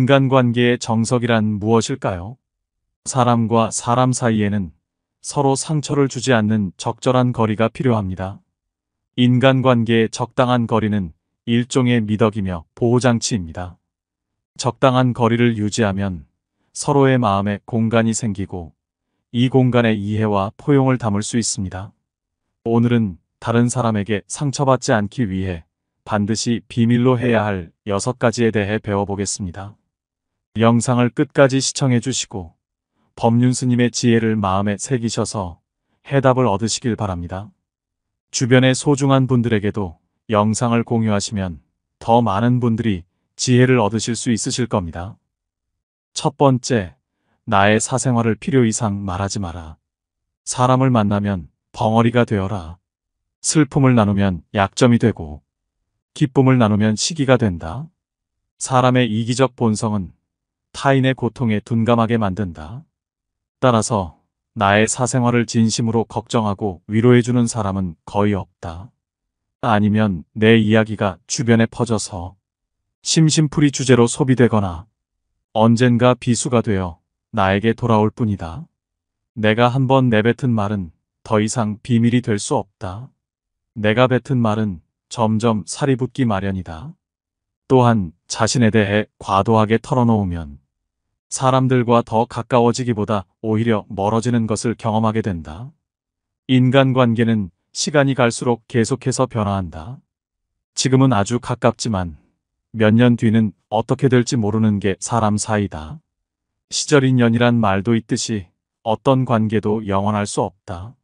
인간관계의 정석이란 무엇일까요? 사람과 사람 사이에는 서로 상처를 주지 않는 적절한 거리가 필요합니다. 인간관계의 적당한 거리는 일종의 미덕이며 보호장치입니다. 적당한 거리를 유지하면 서로의 마음에 공간이 생기고 이 공간에 이해와 포용을 담을 수 있습니다. 오늘은 다른 사람에게 상처받지 않기 위해 반드시 비밀로 해야 할 6가지에 대해 배워보겠습니다. 영상을 끝까지 시청해 주시고 법륜 스님의 지혜를 마음에 새기셔서 해답을 얻으시길 바랍니다. 주변의 소중한 분들에게도 영상을 공유하시면 더 많은 분들이 지혜를 얻으실 수 있으실 겁니다. 첫 번째, 나의 사생활을 필요 이상 말하지 마라. 사람을 만나면 벙어리가 되어라. 슬픔을 나누면 약점이 되고 기쁨을 나누면 시기가 된다. 사람의 이기적 본성은 타인의 고통에 둔감하게 만든다. 따라서 나의 사생활을 진심으로 걱정하고 위로해주는 사람은 거의 없다. 아니면 내 이야기가 주변에 퍼져서 심심풀이 주제로 소비되거나 언젠가 비수가 되어 나에게 돌아올 뿐이다. 내가 한번 내뱉은 말은 더 이상 비밀이 될 수 없다. 내가 뱉은 말은 점점 살이 붙기 마련이다. 또한 자신에 대해 과도하게 털어놓으면 사람들과 더 가까워지기보다 오히려 멀어지는 것을 경험하게 된다. 인간관계는 시간이 갈수록 계속해서 변화한다. 지금은 아주 가깝지만 몇 년 뒤는 어떻게 될지 모르는 게 사람 사이다. 시절 인연이란 말도 있듯이 어떤 관계도 영원할 수 없다.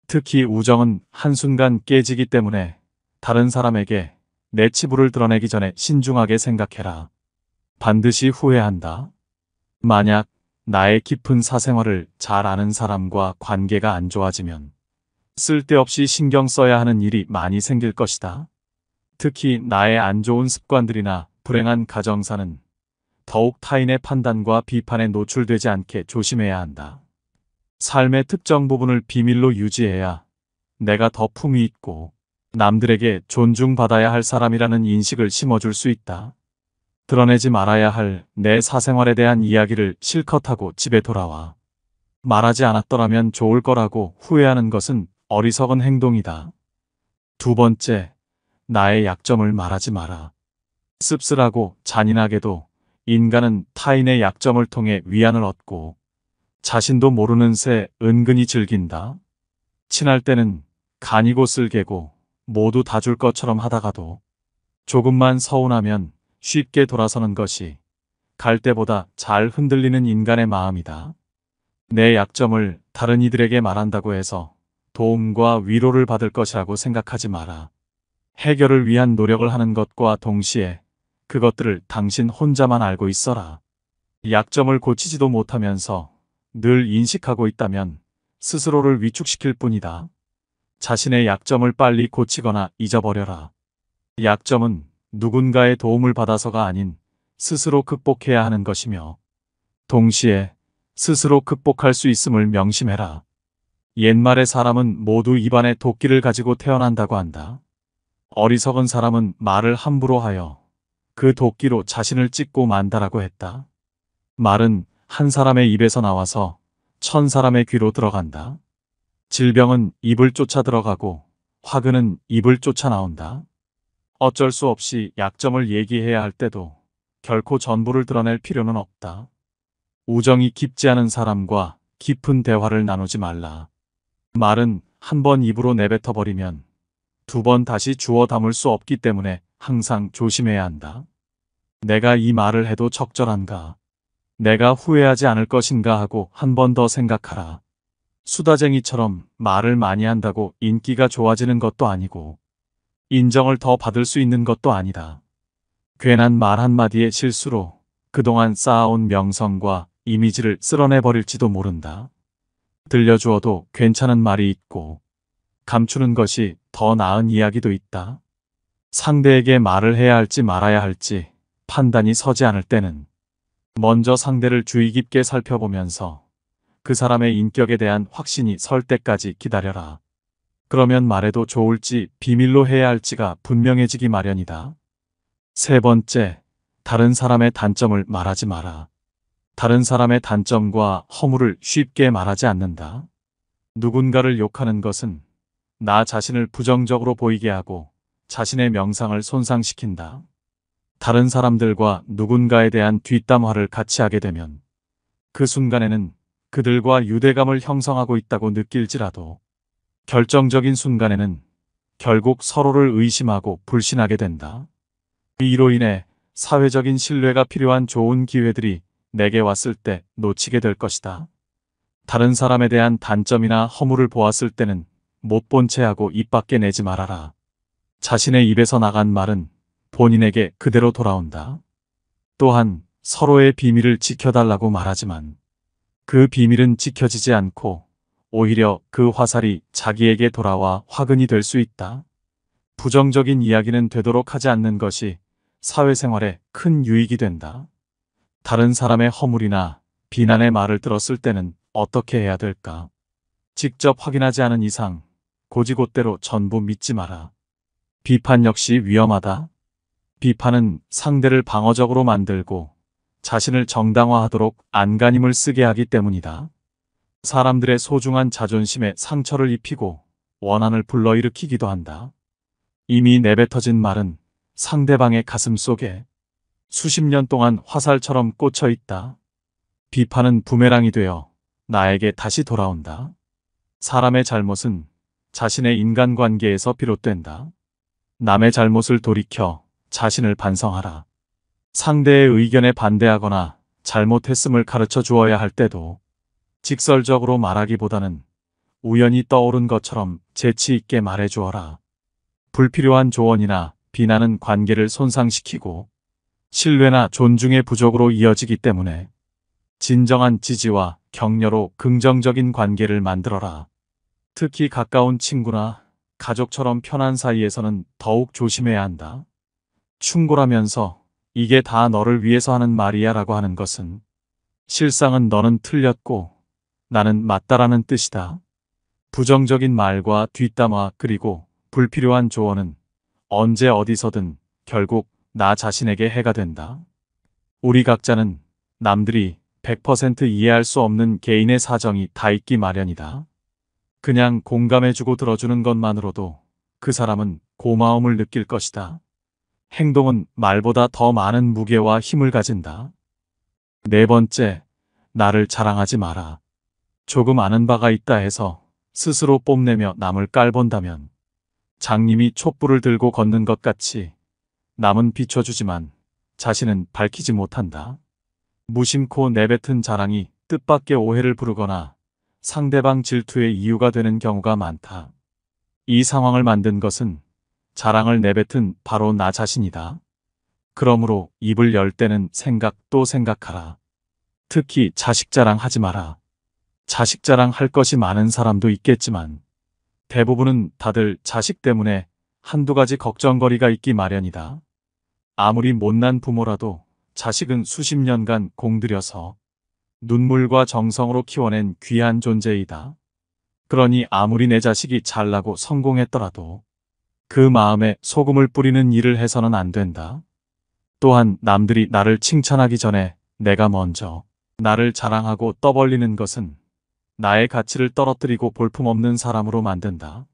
특히 우정은 한순간 깨지기 때문에 다른 사람에게 내 치부를 드러내기 전에 신중하게 생각해라. 반드시 후회한다. 만약 나의 깊은 사생활을 잘 아는 사람과 관계가 안 좋아지면 쓸데없이 신경 써야 하는 일이 많이 생길 것이다. 특히 나의 안 좋은 습관들이나 불행한 가정사는 더욱 타인의 판단과 비판에 노출되지 않게 조심해야 한다. 삶의 특정 부분을 비밀로 유지해야 내가 더 품위 있고 남들에게 존중받아야 할 사람이라는 인식을 심어줄 수 있다. 드러내지 말아야 할 내 사생활에 대한 이야기를 실컷 하고 집에 돌아와. 말하지 않았더라면 좋을 거라고 후회하는 것은 어리석은 행동이다. 두 번째, 나의 약점을 말하지 마라. 씁쓸하고 잔인하게도 인간은 타인의 약점을 통해 위안을 얻고 자신도 모르는 새 은근히 즐긴다. 친할 때는 간이고 쓸개고 모두 다 줄 것처럼 하다가도 조금만 서운하면 쉽게 돌아서는 것이 갈 때보다 잘 흔들리는 인간의 마음이다. 내 약점을 다른 이들에게 말한다고 해서 도움과 위로를 받을 것이라고 생각하지 마라. 해결을 위한 노력을 하는 것과 동시에 그것들을 당신 혼자만 알고 있어라. 약점을 고치지도 못하면서 늘 인식하고 있다면 스스로를 위축시킬 뿐이다. 자신의 약점을 빨리 고치거나 잊어버려라. 약점은 누군가의 도움을 받아서가 아닌 스스로 극복해야 하는 것이며 동시에 스스로 극복할 수 있음을 명심해라. 옛말의 사람은 모두 입안에 도끼를 가지고 태어난다고 한다. 어리석은 사람은 말을 함부로 하여 그 도끼로 자신을 찢고 만다라고 했다. 말은 한 사람의 입에서 나와서 1000사람의 귀로 들어간다. 질병은 입을 쫓아 들어가고 화근은 입을 쫓아 나온다. 어쩔 수 없이 약점을 얘기해야 할 때도 결코 전부를 드러낼 필요는 없다. 우정이 깊지 않은 사람과 깊은 대화를 나누지 말라. 말은 한 번 입으로 내뱉어버리면 2번 다시 주워 담을 수 없기 때문에 항상 조심해야 한다. 내가 이 말을 해도 적절한가? 내가 후회하지 않을 것인가 하고 한 번 더 생각하라. 수다쟁이처럼 말을 많이 한다고 인기가 좋아지는 것도 아니고 인정을 더 받을 수 있는 것도 아니다. 괜한 말 한마디의 실수로 그동안 쌓아온 명성과 이미지를 쓸어내버릴지도 모른다. 들려주어도 괜찮은 말이 있고 감추는 것이 더 나은 이야기도 있다. 상대에게 말을 해야 할지 말아야 할지 판단이 서지 않을 때는 먼저 상대를 주의 깊게 살펴보면서 그 사람의 인격에 대한 확신이 설 때까지 기다려라. 그러면 말해도 좋을지 비밀로 해야 할지가 분명해지기 마련이다. 세 번째, 다른 사람의 단점을 말하지 마라. 다른 사람의 단점과 허물을 쉽게 말하지 않는다. 누군가를 욕하는 것은 나 자신을 부정적으로 보이게 하고 자신의 명상을 손상시킨다. 다른 사람들과 누군가에 대한 뒷담화를 같이 하게 되면 그 순간에는 그들과 유대감을 형성하고 있다고 느낄지라도 결정적인 순간에는 결국 서로를 의심하고 불신하게 된다. 이로 인해 사회적인 신뢰가 필요한 좋은 기회들이 내게 왔을 때 놓치게 될 것이다. 다른 사람에 대한 단점이나 허물을 보았을 때는 못 본 채 하고 입 밖에 내지 말아라. 자신의 입에서 나간 말은 본인에게 그대로 돌아온다. 또한 서로의 비밀을 지켜달라고 말하지만 그 비밀은 지켜지지 않고 오히려 그 화살이 자기에게 돌아와 화근이 될 수 있다. 부정적인 이야기는 되도록 하지 않는 것이 사회생활에 큰 유익이 된다. 다른 사람의 허물이나 비난의 말을 들었을 때는 어떻게 해야 될까? 직접 확인하지 않은 이상 고지곳대로 전부 믿지 마라. 비판 역시 위험하다. 비판은 상대를 방어적으로 만들고 자신을 정당화하도록 안간힘을 쓰게 하기 때문이다. 사람들의 소중한 자존심에 상처를 입히고 원한을 불러일으키기도 한다. 이미 내뱉어진 말은 상대방의 가슴 속에 수십 년 동안 화살처럼 꽂혀 있다. 비판은 부메랑이 되어 나에게 다시 돌아온다. 사람의 잘못은 자신의 인간관계에서 비롯된다. 남의 잘못을 돌이켜 자신을 반성하라. 상대의 의견에 반대하거나 잘못했음을 가르쳐 주어야 할 때도 직설적으로 말하기보다는 우연히 떠오른 것처럼 재치 있게 말해 주어라. 불필요한 조언이나 비난은 관계를 손상시키고 신뢰나 존중의 부족으로 이어지기 때문에 진정한 지지와 격려로 긍정적인 관계를 만들어라. 특히 가까운 친구나 가족처럼 편한 사이에서는 더욱 조심해야 한다. 충고라면서 이게 다 너를 위해서 하는 말이야 라고 하는 것은 실상은 너는 틀렸고 나는 맞다라는 뜻이다. 부정적인 말과 뒷담화 그리고 불필요한 조언은 언제 어디서든 결국 나 자신에게 해가 된다. 우리 각자는 남들이 100% 이해할 수 없는 개인의 사정이 다 있기 마련이다. 그냥 공감해주고 들어주는 것만으로도 그 사람은 고마움을 느낄 것이다. 행동은 말보다 더 많은 무게와 힘을 가진다. 네 번째, 나를 자랑하지 마라. 조금 아는 바가 있다 해서 스스로 뽐내며 남을 깔본다면 장님이 촛불을 들고 걷는 것 같이 남은 비춰주지만 자신은 밝히지 못한다. 무심코 내뱉은 자랑이 뜻밖의 오해를 부르거나 상대방 질투의 이유가 되는 경우가 많다. 이 상황을 만든 것은 자랑을 내뱉은 바로 나 자신이다. 그러므로 입을 열 때는 생각 또 생각하라. 특히 자식 자랑하지 마라. 자식 자랑할 것이 많은 사람도 있겠지만 대부분은 다들 자식 때문에 한두 가지 걱정거리가 있기 마련이다. 아무리 못난 부모라도 자식은 수십 년간 공들여서 눈물과 정성으로 키워낸 귀한 존재이다. 그러니 아무리 내 자식이 잘나고 성공했더라도 그 마음에 소금을 뿌리는 일을 해서는 안 된다. 또한 남들이 나를 칭찬하기 전에 내가 먼저 나를 자랑하고 떠벌리는 것은 나의 가치를 떨어뜨리고 볼품없는 사람으로 만든다.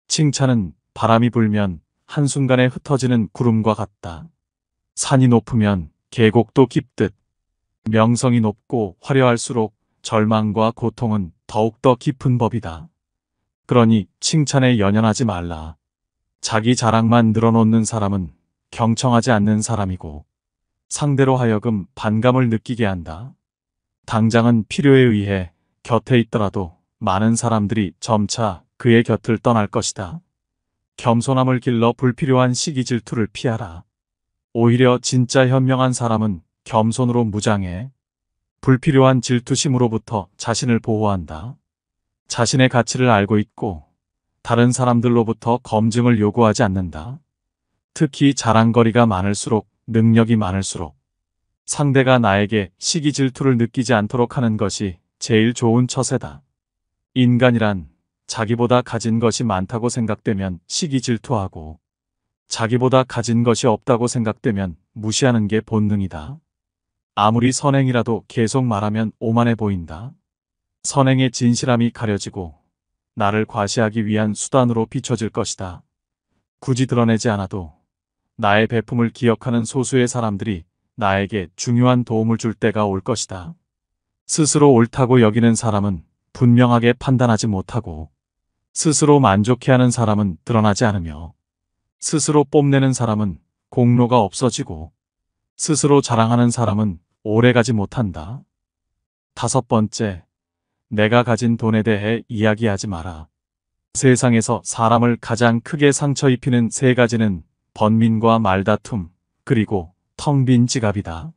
칭찬은 바람이 불면 한순간에 흩어지는 구름과 같다. 산이 높으면 계곡도 깊듯 명성이 높고 화려할수록 절망과 고통은 더욱더 깊은 법이다. 그러니 칭찬에 연연하지 말라. 자기 자랑만 늘어놓는 사람은 경청하지 않는 사람이고 상대로 하여금 반감을 느끼게 한다. 당장은 필요에 의해 곁에 있더라도 많은 사람들이 점차 그의 곁을 떠날 것이다. 겸손함을 길러 불필요한 시기 질투를 피하라. 오히려 진짜 현명한 사람은 겸손으로 무장해 불필요한 질투심으로부터 자신을 보호한다. 자신의 가치를 알고 있고 다른 사람들로부터 검증을 요구하지 않는다. 특히 자랑거리가 많을수록 능력이 많을수록 상대가 나에게 시기 질투를 느끼지 않도록 하는 것이 제일 좋은 처세다. 인간이란 자기보다 가진 것이 많다고 생각되면 시기 질투하고 자기보다 가진 것이 없다고 생각되면 무시하는 게 본능이다. 아무리 선행이라도 계속 말하면 오만해 보인다. 선행의 진실함이 가려지고 나를 과시하기 위한 수단으로 비춰질 것이다. 굳이 드러내지 않아도 나의 배품을 기억하는 소수의 사람들이 나에게 중요한 도움을 줄 때가 올 것이다. 스스로 옳다고 여기는 사람은 분명하게 판단하지 못하고, 스스로 만족해하는 사람은 드러나지 않으며, 스스로 뽐내는 사람은 공로가 없어지고, 스스로 자랑하는 사람은 오래가지 못한다. 5번째, 내가 가진 돈에 대해 이야기하지 마라. 세상에서 사람을 가장 크게 상처 입히는 3가지는 번민과 말다툼, 그리고 텅 빈 지갑이다.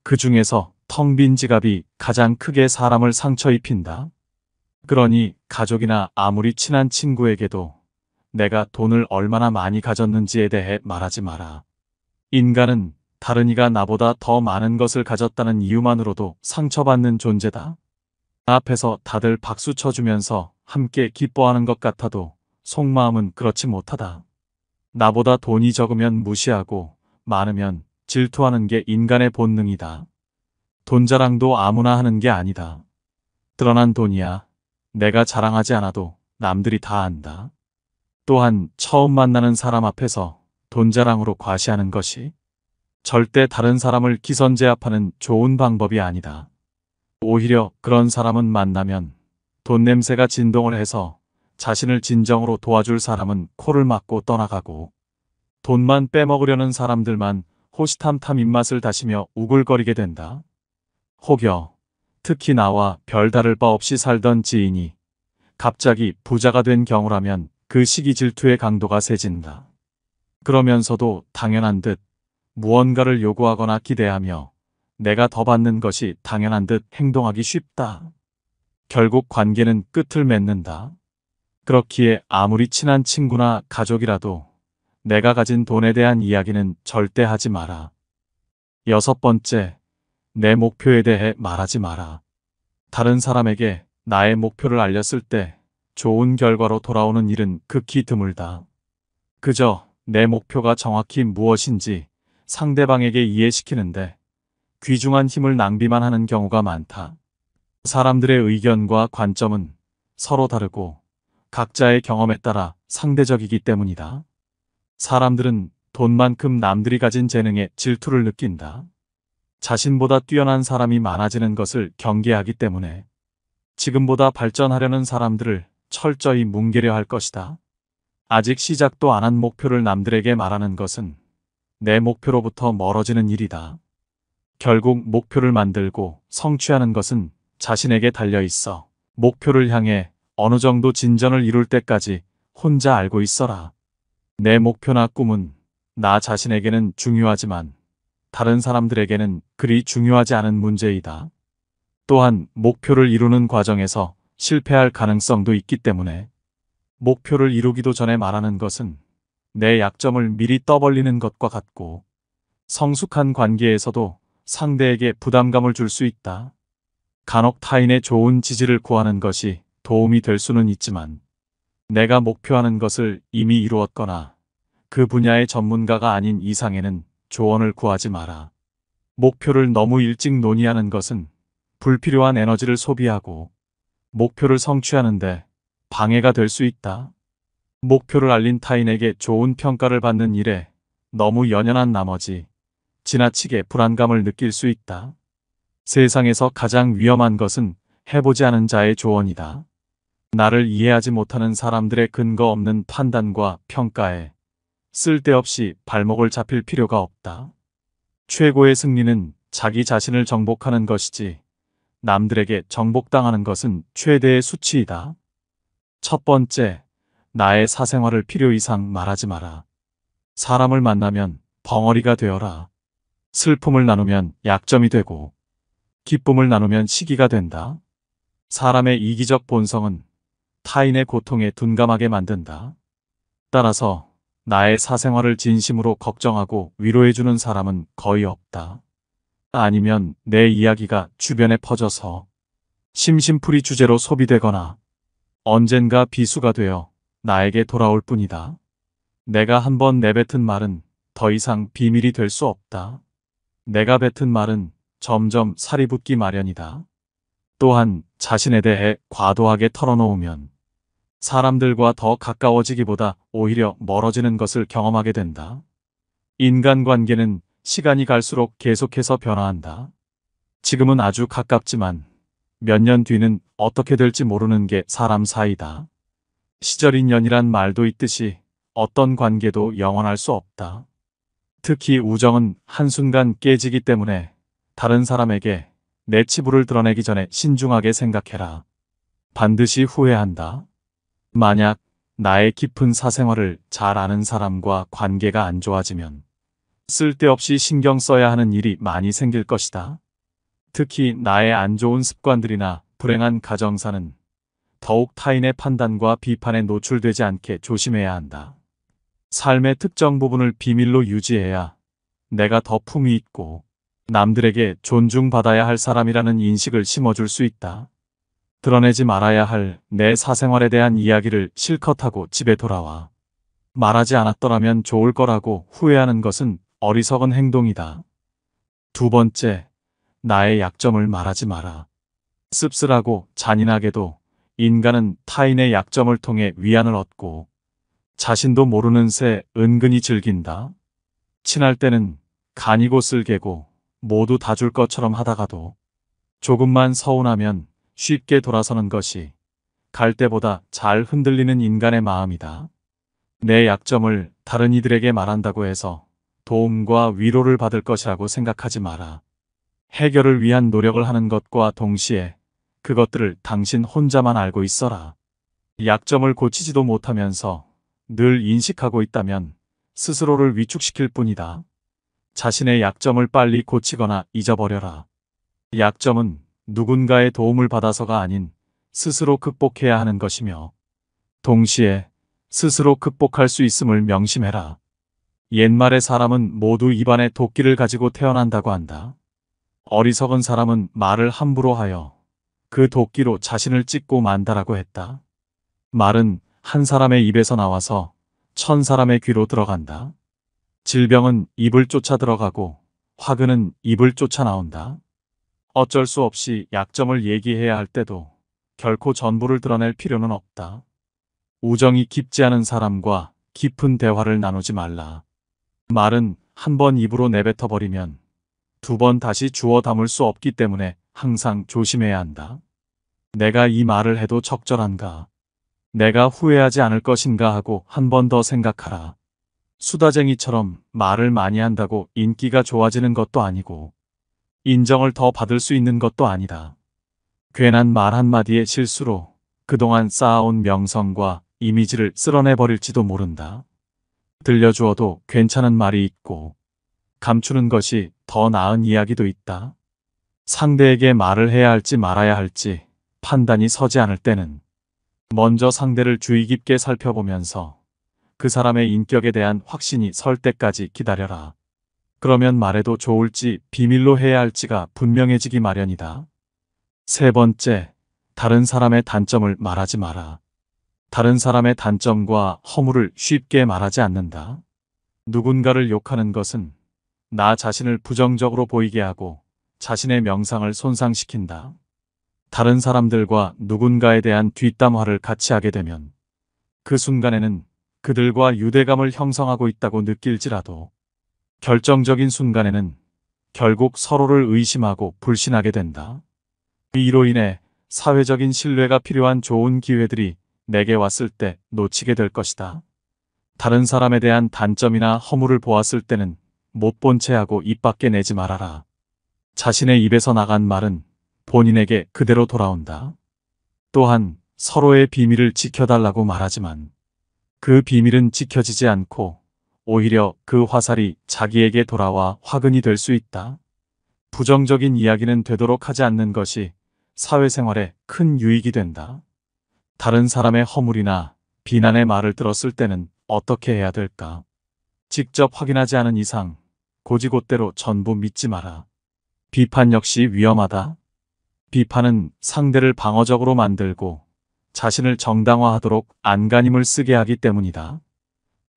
그 중에서 텅 빈 지갑이 가장 크게 사람을 상처 입힌다. 그러니 가족이나 아무리 친한 친구에게도 내가 돈을 얼마나 많이 가졌는지에 대해 말하지 마라. 인간은 다른 이가 나보다 더 많은 것을 가졌다는 이유만으로도 상처받는 존재다. 앞에서 다들 박수 쳐주면서 함께 기뻐하는 것 같아도 속마음은 그렇지 못하다. 나보다 돈이 적으면 무시하고 많으면 질투하는 게 인간의 본능이다. 돈 자랑도 아무나 하는 게 아니다. 드러난 돈이야. 내가 자랑하지 않아도 남들이 다 안다. 또한 처음 만나는 사람 앞에서 돈 자랑으로 과시하는 것이 절대 다른 사람을 기선제압하는 좋은 방법이 아니다. 오히려 그런 사람은 만나면 돈 냄새가 진동을 해서 자신을 진정으로 도와줄 사람은 코를 막고 떠나가고, 돈만 빼먹으려는 사람들만 호시탐탐 입맛을 다시며 우글거리게 된다. 혹여 특히 나와 별다를 바 없이 살던 지인이 갑자기 부자가 된 경우라면 그 시기 질투의 강도가 세진다. 그러면서도 당연한 듯 무언가를 요구하거나 기대하며 내가 더 받는 것이 당연한 듯 행동하기 쉽다. 결국 관계는 끝을 맺는다. 그렇기에 아무리 친한 친구나 가족이라도 내가 가진 돈에 대한 이야기는 절대 하지 마라. 6번째, 내 목표에 대해 말하지 마라. 다른 사람에게 나의 목표를 알렸을 때 좋은 결과로 돌아오는 일은 극히 드물다. 그저 내 목표가 정확히 무엇인지 상대방에게 이해시키는데 귀중한 힘을 낭비만 하는 경우가 많다. 사람들의 의견과 관점은 서로 다르고 각자의 경험에 따라 상대적이기 때문이다. 사람들은 돈만큼 남들이 가진 재능에 질투를 느낀다. 자신보다 뛰어난 사람이 많아지는 것을 경계하기 때문에 지금보다 발전하려는 사람들을 철저히 뭉개려 할 것이다. 아직 시작도 안 한 목표를 남들에게 말하는 것은 내 목표로부터 멀어지는 일이다. 결국 목표를 만들고 성취하는 것은 자신에게 달려 있어 목표를 향해 어느 정도 진전을 이룰 때까지 혼자 알고 있어라. 내 목표나 꿈은 나 자신에게는 중요하지만 다른 사람들에게는 그리 중요하지 않은 문제이다. 또한 목표를 이루는 과정에서 실패할 가능성도 있기 때문에 목표를 이루기도 전에 말하는 것은 내 약점을 미리 떠벌리는 것과 같고, 성숙한 관계에서도 상대에게 부담감을 줄 수 있다. 간혹 타인의 좋은 지지를 구하는 것이 도움이 될 수는 있지만 내가 목표하는 것을 이미 이루었거나 그 분야의 전문가가 아닌 이상에는 조언을 구하지 마라. 목표를 너무 일찍 논의하는 것은 불필요한 에너지를 소비하고 목표를 성취하는데 방해가 될 수 있다. 목표를 알린 타인에게 좋은 평가를 받는 일에 너무 연연한 나머지 지나치게 불안감을 느낄 수 있다. 세상에서 가장 위험한 것은 해보지 않은 자의 조언이다. 나를 이해하지 못하는 사람들의 근거 없는 판단과 평가에 쓸데없이 발목을 잡힐 필요가 없다. 최고의 승리는 자기 자신을 정복하는 것이지 남들에게 정복당하는 것은 최대의 수치이다. 1번째, 나의 사생활을 필요 이상 말하지 마라. 사람을 만나면 벙어리가 되어라. 슬픔을 나누면 약점이 되고 기쁨을 나누면 시기가 된다. 사람의 이기적 본성은 타인의 고통에 둔감하게 만든다. 따라서 나의 사생활을 진심으로 걱정하고 위로해주는 사람은 거의 없다. 아니면 내 이야기가 주변에 퍼져서 심심풀이 주제로 소비되거나 언젠가 비수가 되어 나에게 돌아올 뿐이다. 내가 한번 내뱉은 말은 더 이상 비밀이 될 수 없다. 내가 뱉은 말은 점점 살이 붙기 마련이다. 또한 자신에 대해 과도하게 털어놓으면 사람들과 더 가까워지기보다 오히려 멀어지는 것을 경험하게 된다. 인간관계는 시간이 갈수록 계속해서 변화한다. 지금은 아주 가깝지만 몇 년 뒤는 어떻게 될지 모르는 게 사람 사이다. 시절 인연이란 말도 있듯이 어떤 관계도 영원할 수 없다. 특히 우정은 한순간 깨지기 때문에 다른 사람에게 내 치부를 드러내기 전에 신중하게 생각해라. 반드시 후회한다. 만약 나의 깊은 사생활을 잘 아는 사람과 관계가 안 좋아지면 쓸데없이 신경 써야 하는 일이 많이 생길 것이다. 특히 나의 안 좋은 습관들이나 불행한 가정사는 더욱 타인의 판단과 비판에 노출되지 않게 조심해야 한다. 삶의 특정 부분을 비밀로 유지해야 내가 더 품위 있고 남들에게 존중받아야 할 사람이라는 인식을 심어줄 수 있다. 드러내지 말아야 할 내 사생활에 대한 이야기를 실컷 하고 집에 돌아와. 말하지 않았더라면 좋을 거라고 후회하는 것은 어리석은 행동이다. 두 번째, 나의 약점을 말하지 마라. 씁쓸하고 잔인하게도 인간은 타인의 약점을 통해 위안을 얻고 자신도 모르는 새 은근히 즐긴다. 친할 때는 간이고 쓸개고 모두 다 줄 것처럼 하다가도 조금만 서운하면 쉽게 돌아서는 것이 갈 때보다 잘 흔들리는 인간의 마음이다. 내 약점을 다른 이들에게 말한다고 해서 도움과 위로를 받을 것이라고 생각하지 마라. 해결을 위한 노력을 하는 것과 동시에 그것들을 당신 혼자만 알고 있어라. 약점을 고치지도 못하면서 늘 인식하고 있다면 스스로를 위축시킬 뿐이다. 자신의 약점을 빨리 고치거나 잊어버려라. 약점은 누군가의 도움을 받아서가 아닌 스스로 극복해야 하는 것이며 동시에 스스로 극복할 수 있음을 명심해라. 옛말에 사람은 모두 입안에 도끼를 가지고 태어난다고 한다. 어리석은 사람은 말을 함부로 하여 그 도끼로 자신을 찢고 만다라고 했다. 말은 한 사람의 입에서 나와서 1000사람의 귀로 들어간다. 질병은 입을 쫓아 들어가고 화근은 입을 쫓아 나온다. 어쩔 수 없이 약점을 얘기해야 할 때도 결코 전부를 드러낼 필요는 없다. 우정이 깊지 않은 사람과 깊은 대화를 나누지 말라. 말은 한 번 입으로 내뱉어 버리면 두 번 다시 주워 담을 수 없기 때문에 항상 조심해야 한다. 내가 이 말을 해도 적절한가? 내가 후회하지 않을 것인가 하고 한 번 더 생각하라. 수다쟁이처럼 말을 많이 한다고 인기가 좋아지는 것도 아니고 인정을 더 받을 수 있는 것도 아니다. 괜한 말 한마디의 실수로 그동안 쌓아온 명성과 이미지를 쓸어내버릴지도 모른다. 들려주어도 괜찮은 말이 있고 감추는 것이 더 나은 이야기도 있다. 상대에게 말을 해야 할지 말아야 할지 판단이 서지 않을 때는 먼저 상대를 주의 깊게 살펴보면서 그 사람의 인격에 대한 확신이 설 때까지 기다려라. 그러면 말해도 좋을지 비밀로 해야 할지가 분명해지기 마련이다. 세 번째, 다른 사람의 단점을 말하지 마라. 다른 사람의 단점과 허물을 쉽게 말하지 않는다. 누군가를 욕하는 것은 나 자신을 부정적으로 보이게 하고 자신의 명상을 손상시킨다. 다른 사람들과 누군가에 대한 뒷담화를 같이 하게 되면 그 순간에는 그들과 유대감을 형성하고 있다고 느낄지라도 결정적인 순간에는 결국 서로를 의심하고 불신하게 된다. 이로 인해 사회적인 신뢰가 필요한 좋은 기회들이 내게 왔을 때 놓치게 될 것이다. 다른 사람에 대한 단점이나 허물을 보았을 때는 못 본 채 하고 입 밖에 내지 말아라. 자신의 입에서 나간 말은 본인에게 그대로 돌아온다. 또한 서로의 비밀을 지켜달라고 말하지만 그 비밀은 지켜지지 않고 오히려 그 화살이 자기에게 돌아와 화근이 될 수 있다. 부정적인 이야기는 되도록 하지 않는 것이 사회생활에 큰 유익이 된다. 다른 사람의 허물이나 비난의 말을 들었을 때는 어떻게 해야 될까? 직접 확인하지 않은 이상 고지곳대로 전부 믿지 마라. 비판 역시 위험하다. 비판은 상대를 방어적으로 만들고 자신을 정당화하도록 안간힘을 쓰게 하기 때문이다.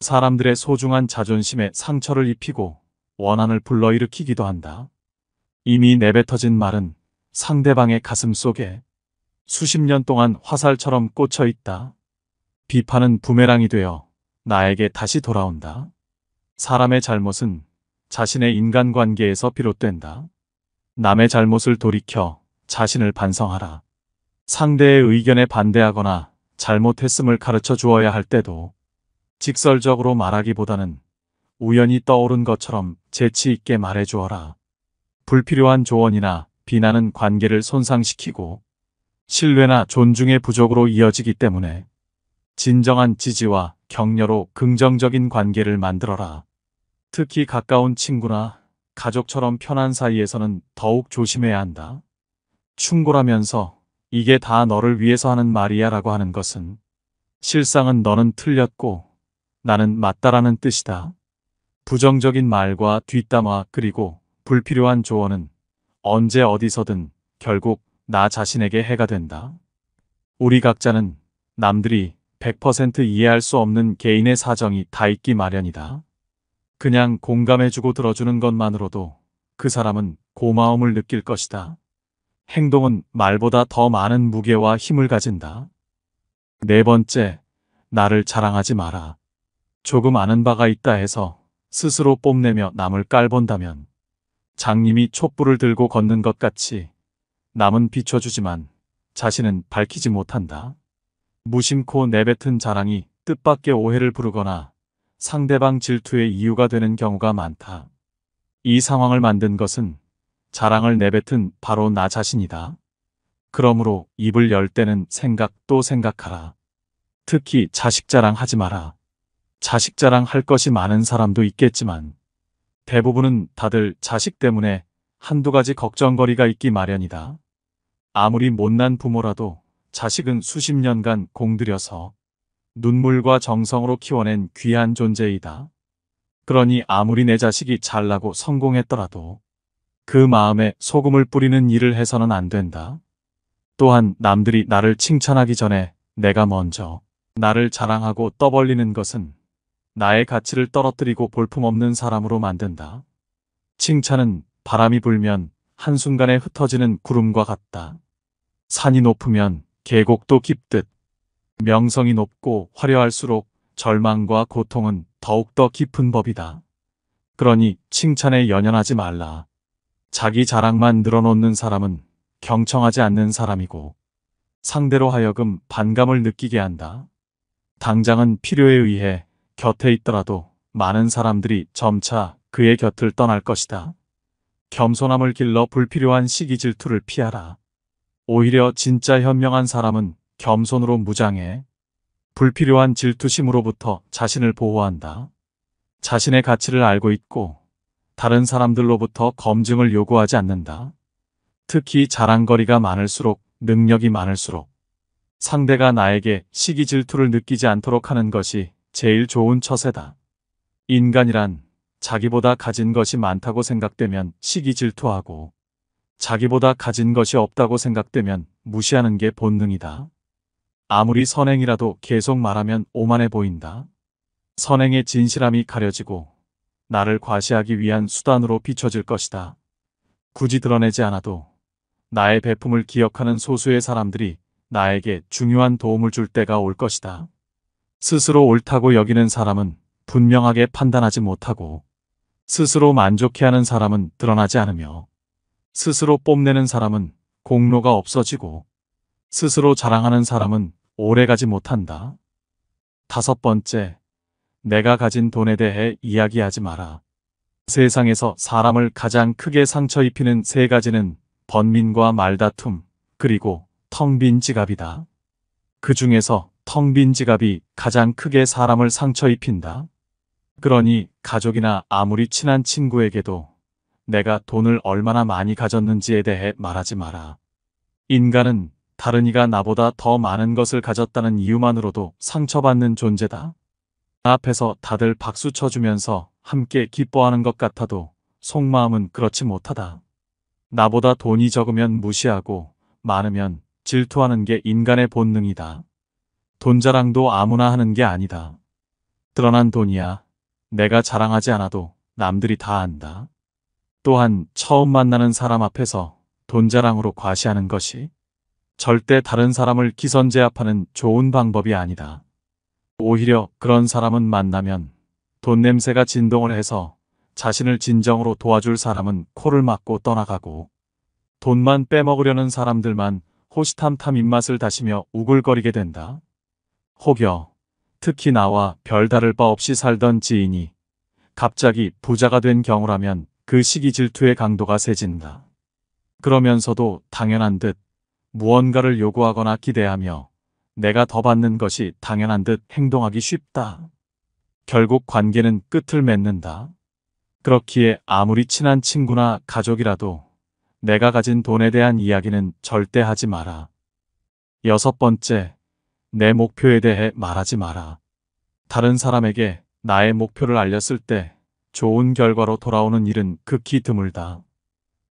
사람들의 소중한 자존심에 상처를 입히고 원한을 불러일으키기도 한다. 이미 내뱉어진 말은 상대방의 가슴 속에 수십 년 동안 화살처럼 꽂혀 있다. 비판은 부메랑이 되어 나에게 다시 돌아온다. 사람의 잘못은 자신의 인간관계에서 비롯된다. 남의 잘못을 돌이켜 자신을 반성하라. 상대의 의견에 반대하거나 잘못했음을 가르쳐 주어야 할 때도 직설적으로 말하기보다는 우연히 떠오른 것처럼 재치 있게 말해 주어라. 불필요한 조언이나 비난은 관계를 손상시키고 신뢰나 존중의 부족으로 이어지기 때문에 진정한 지지와 격려로 긍정적인 관계를 만들어라. 특히 가까운 친구나 가족처럼 편한 사이에서는 더욱 조심해야 한다. 충고라면서 이게 다 너를 위해서 하는 말이야 라고 하는 것은 실상은 너는 틀렸고 나는 맞다라는 뜻이다. 부정적인 말과 뒷담화 그리고 불필요한 조언은 언제 어디서든 결국 나 자신에게 해가 된다. 우리 각자는 남들이 100% 이해할 수 없는 개인의 사정이 다 있기 마련이다. 그냥 공감해주고 들어주는 것만으로도 그 사람은 고마움을 느낄 것이다. 행동은 말보다 더 많은 무게와 힘을 가진다. 네 번째, 나를 자랑하지 마라. 조금 아는 바가 있다 해서 스스로 뽐내며 남을 깔본다면 장님이 촛불을 들고 걷는 것 같이 남은 비춰주지만 자신은 밝히지 못한다. 무심코 내뱉은 자랑이 뜻밖의 오해를 부르거나 상대방 질투의 이유가 되는 경우가 많다. 이 상황을 만든 것은 자랑을 내뱉은 바로 나 자신이다. 그러므로 입을 열 때는 생각 또 생각하라. 특히 자식 자랑하지 마라. 자식 자랑할 것이 많은 사람도 있겠지만 대부분은 다들 자식 때문에 한두 가지 걱정거리가 있기 마련이다. 아무리 못난 부모라도 자식은 수십 년간 공들여서 눈물과 정성으로 키워낸 귀한 존재이다. 그러니 아무리 내 자식이 잘나고 성공했더라도 그 마음에 소금을 뿌리는 일을 해서는 안 된다. 또한 남들이 나를 칭찬하기 전에 내가 먼저 나를 자랑하고 떠벌리는 것은 나의 가치를 떨어뜨리고 볼품없는 사람으로 만든다. 칭찬은 바람이 불면 한순간에 흩어지는 구름과 같다. 산이 높으면 계곡도 깊듯 명성이 높고 화려할수록 절망과 고통은 더욱더 깊은 법이다. 그러니 칭찬에 연연하지 말라. 자기 자랑만 늘어놓는 사람은 경청하지 않는 사람이고 상대로 하여금 반감을 느끼게 한다. 당장은 필요에 의해 곁에 있더라도 많은 사람들이 점차 그의 곁을 떠날 것이다. 겸손함을 길러 불필요한 시기 질투를 피하라. 오히려 진짜 현명한 사람은 겸손으로 무장해 불필요한 질투심으로부터 자신을 보호한다. 자신의 가치를 알고 있고 다른 사람들로부터 검증을 요구하지 않는다. 특히 자랑거리가 많을수록 능력이 많을수록 상대가 나에게 시기 질투를 느끼지 않도록 하는 것이 제일 좋은 처세다. 인간이란 자기보다 가진 것이 많다고 생각되면 시기 질투하고 자기보다 가진 것이 없다고 생각되면 무시하는 게 본능이다. 아무리 선행이라도 계속 말하면 오만해 보인다. 선행의 진실함이 가려지고 나를 과시하기 위한 수단으로 비춰질 것이다. 굳이 드러내지 않아도 나의 배품을 기억하는 소수의 사람들이 나에게 중요한 도움을 줄 때가 올 것이다. 스스로 옳다고 여기는 사람은 분명하게 판단하지 못하고 스스로 만족해하는 사람은 드러나지 않으며 스스로 뽐내는 사람은 공로가 없어지고 스스로 자랑하는 사람은 오래가지 못한다. 다섯 번째, 내가 가진 돈에 대해 이야기하지 마라. 세상에서 사람을 가장 크게 상처 입히는 세 가지는 번민과 말다툼, 그리고 텅 빈 지갑이다. 그 중에서 텅 빈 지갑이 가장 크게 사람을 상처 입힌다. 그러니 가족이나 아무리 친한 친구에게도 내가 돈을 얼마나 많이 가졌는지에 대해 말하지 마라. 인간은 다른 이가 나보다 더 많은 것을 가졌다는 이유만으로도 상처받는 존재다. 앞에서 다들 박수 쳐주면서 함께 기뻐하는 것 같아도 속마음은 그렇지 못하다. 나보다 돈이 적으면 무시하고 많으면 질투하는 게 인간의 본능이다. 돈 자랑도 아무나 하는 게 아니다. 드러난 돈이야. 내가 자랑하지 않아도 남들이 다 안다. 또한 처음 만나는 사람 앞에서 돈 자랑으로 과시하는 것이 절대 다른 사람을 기선제압하는 좋은 방법이 아니다. 오히려 그런 사람은 만나면 돈 냄새가 진동을 해서 자신을 진정으로 도와줄 사람은 코를 막고 떠나가고, 돈만 빼먹으려는 사람들만 호시탐탐 입맛을 다시며 우글거리게 된다. 혹여 특히 나와 별다를 바 없이 살던 지인이 갑자기 부자가 된 경우라면 그 시기 질투의 강도가 세진다. 그러면서도 당연한 듯 무언가를 요구하거나 기대하며 내가 더 받는 것이 당연한 듯 행동하기 쉽다. 결국 관계는 끝을 맺는다. 그렇기에 아무리 친한 친구나 가족이라도 내가 가진 돈에 대한 이야기는 절대 하지 마라. 6번째, 내 목표에 대해 말하지 마라. 다른 사람에게 나의 목표를 알렸을 때 좋은 결과로 돌아오는 일은 극히 드물다.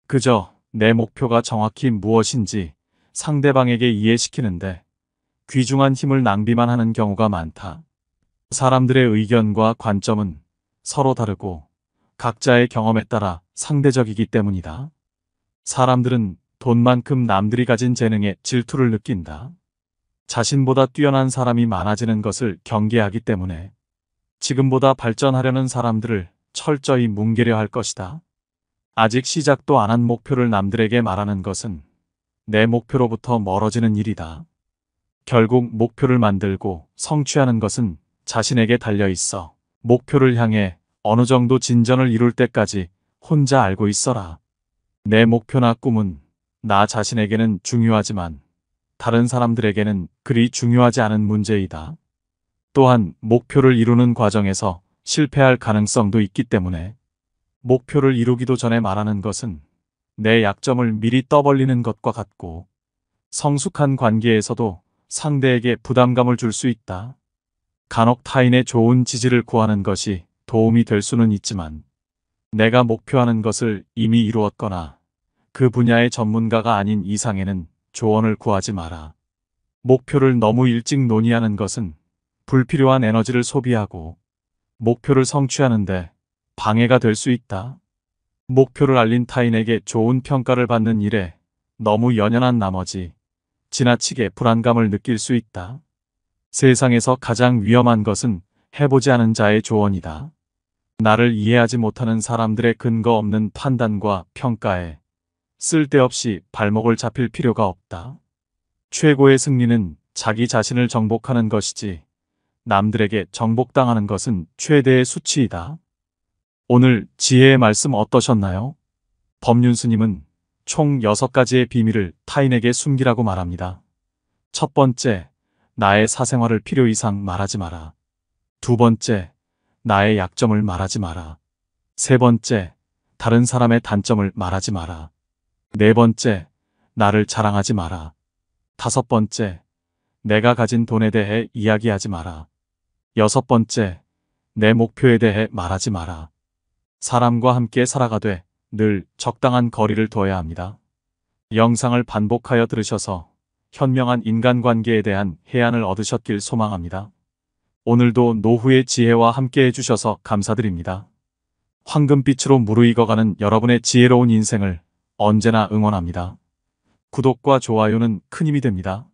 그저 내 목표가 정확히 무엇인지 상대방에게 이해시키는데 귀중한 힘을 낭비만 하는 경우가 많다. 사람들의 의견과 관점은 서로 다르고 각자의 경험에 따라 상대적이기 때문이다. 사람들은 돈만큼 남들이 가진 재능에 질투를 느낀다. 자신보다 뛰어난 사람이 많아지는 것을 경계하기 때문에 지금보다 발전하려는 사람들을 철저히 뭉개려 할 것이다. 아직 시작도 안 한 목표를 남들에게 말하는 것은 내 목표로부터 멀어지는 일이다. 결국 목표를 만들고 성취하는 것은 자신에게 달려 있어 목표를 향해 어느 정도 진전을 이룰 때까지 혼자 알고 있어라. 내 목표나 꿈은 나 자신에게는 중요하지만 다른 사람들에게는 그리 중요하지 않은 문제이다. 또한 목표를 이루는 과정에서 실패할 가능성도 있기 때문에 목표를 이루기도 전에 말하는 것은 내 약점을 미리 떠벌리는 것과 같고, 성숙한 관계에서도 상대에게 부담감을 줄 수 있다. 간혹 타인의 좋은 지지를 구하는 것이 도움이 될 수는 있지만 내가 목표하는 것을 이미 이루었거나 그 분야의 전문가가 아닌 이상에는 조언을 구하지 마라. 목표를 너무 일찍 논의하는 것은 불필요한 에너지를 소비하고 목표를 성취하는데 방해가 될 수 있다. 목표를 알린 타인에게 좋은 평가를 받는 일에 너무 연연한 나머지 지나치게 불안감을 느낄 수 있다. 세상에서 가장 위험한 것은 해보지 않은 자의 조언이다. 나를 이해하지 못하는 사람들의 근거 없는 판단과 평가에 쓸데없이 발목을 잡힐 필요가 없다. 최고의 승리는 자기 자신을 정복하는 것이지 남들에게 정복당하는 것은 최대의 수치이다. 오늘 지혜의 말씀 어떠셨나요? 법륜스님은 총 6가지의 비밀을 타인에게 숨기라고 말합니다. 첫 번째, 나의 사생활을 필요 이상 말하지 마라. 두 번째, 나의 약점을 말하지 마라. 세 번째, 다른 사람의 단점을 말하지 마라. 네 번째, 나를 자랑하지 마라. 다섯 번째, 내가 가진 돈에 대해 이야기하지 마라. 여섯 번째, 내 목표에 대해 말하지 마라. 사람과 함께 살아가되 늘 적당한 거리를 둬야 합니다. 영상을 반복하여 들으셔서 현명한 인간관계에 대한 해안을 얻으셨길 소망합니다. 오늘도 노후의 지혜와 함께 해주셔서 감사드립니다. 황금빛으로 무르익어가는 여러분의 지혜로운 인생을 언제나 응원합니다. 구독과 좋아요는 큰 힘이 됩니다.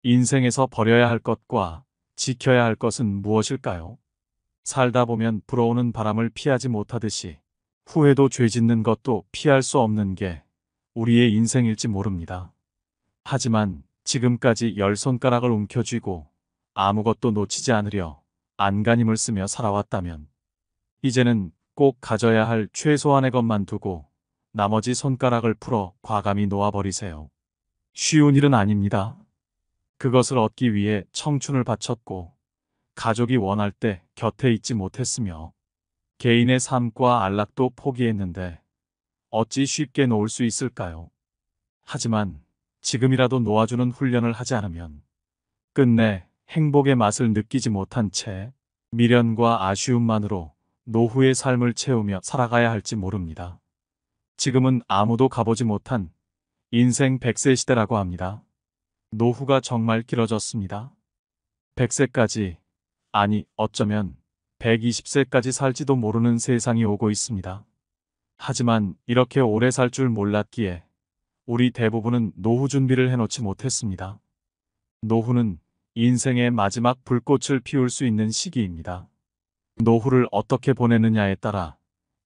인생에서 버려야 할 것과 지켜야 할 것은 무엇일까요? 살다 보면 불어오는 바람을 피하지 못하듯이 후회도 죄 짓는 것도 피할 수 없는 게 우리의 인생일지 모릅니다. 하지만 지금까지 10손가락을 움켜쥐고 아무것도 놓치지 않으려 안간힘을 쓰며 살아왔다면 이제는 꼭 가져야 할 최소한의 것만 두고 나머지 손가락을 풀어 과감히 놓아버리세요. 쉬운 일은 아닙니다. 그것을 얻기 위해 청춘을 바쳤고 가족이 원할 때 곁에 있지 못했으며 개인의 삶과 안락도 포기했는데 어찌 쉽게 놓을 수 있을까요? 하지만 지금이라도 놓아주는 훈련을 하지 않으면 끝내 행복의 맛을 느끼지 못한 채 미련과 아쉬움만으로 노후의 삶을 채우며 살아가야 할지 모릅니다. 지금은 아무도 가보지 못한 인생 100세 시대라고 합니다. 노후가 정말 길어졌습니다. 100세까지, 아니 어쩌면 120세까지 살지도 모르는 세상이 오고 있습니다. 하지만 이렇게 오래 살 줄 몰랐기에 우리 대부분은 노후 준비를 해놓지 못했습니다. 노후는 인생의 마지막 불꽃을 피울 수 있는 시기입니다. 노후를 어떻게 보내느냐에 따라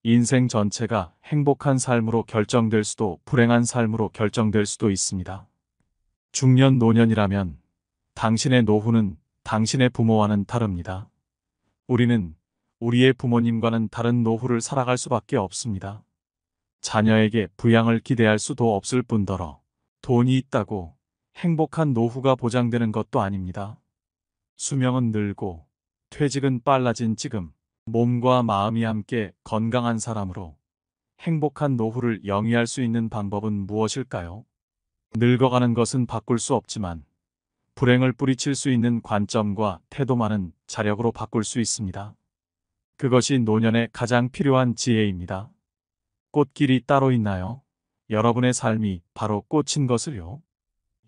인생 전체가 행복한 삶으로 결정될 수도 불행한 삶으로 결정될 수도 있습니다. 중년 노년이라면 당신의 노후는 당신의 부모와는 다릅니다. 우리는 우리의 부모님과는 다른 노후를 살아갈 수밖에 없습니다. 자녀에게 부양을 기대할 수도 없을 뿐더러 돈이 있다고 행복한 노후가 보장되는 것도 아닙니다. 수명은 늘고 퇴직은 빨라진 지금 몸과 마음이 함께 건강한 사람으로 행복한 노후를 영위할 수 있는 방법은 무엇일까요? 늙어가는 것은 바꿀 수 없지만 불행을 뿌리칠 수 있는 관점과 태도만은 자력으로 바꿀 수 있습니다. 그것이 노년에 가장 필요한 지혜입니다. 꽃길이 따로 있나요? 여러분의 삶이 바로 꽃인 것을요.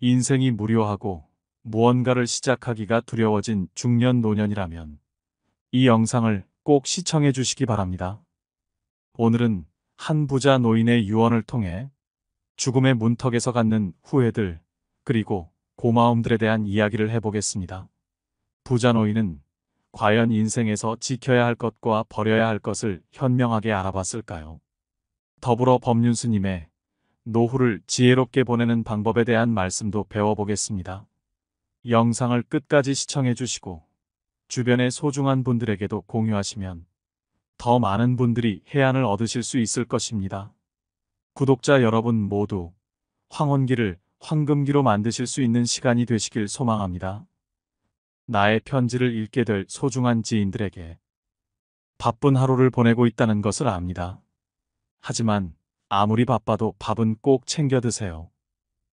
인생이 무료하고 무언가를 시작하기가 두려워진 중년 노년이라면 이 영상을 꼭 시청해 주시기 바랍니다. 오늘은 한 부자 노인의 유언을 통해 죽음의 문턱에서 갖는 후회들 그리고 고마움들에 대한 이야기를 해보겠습니다. 부자 노인은 과연 인생에서 지켜야 할 것과 버려야 할 것을 현명하게 알아봤을까요? 더불어 법륜스님의 노후를 지혜롭게 보내는 방법에 대한 말씀도 배워보겠습니다. 영상을 끝까지 시청해 주시고 주변의 소중한 분들에게도 공유하시면 더 많은 분들이 해안을 얻으실 수 있을 것입니다. 구독자 여러분 모두 황혼기를 황금기로 만드실 수 있는 시간이 되시길 소망합니다. 나의 편지를 읽게 될 소중한 지인들에게 바쁜 하루를 보내고 있다는 것을 압니다. 하지만 아무리 바빠도 밥은 꼭 챙겨 드세요.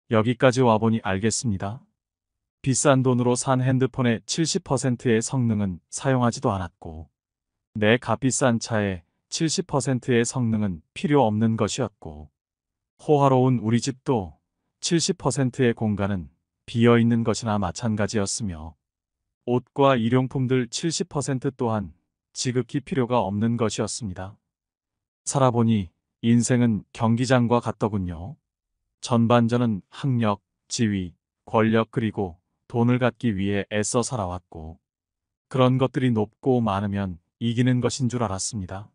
여기까지 와보니 알겠습니다. 비싼 돈으로 산 핸드폰의 70%의 성능은 사용하지도 않았고 내 값비싼 차의 70%의 성능은 필요 없는 것이었고 호화로운 우리 집도 70%의 공간은 비어있는 것이나 마찬가지였으며 옷과 일용품들 70% 또한 지극히 필요가 없는 것이었습니다. 살아보니 인생은 경기장과 같더군요. 전반전은 학력, 지위, 권력 그리고 돈을 갖기 위해 애써 살아왔고 그런 것들이 높고 많으면 이기는 것인 줄 알았습니다.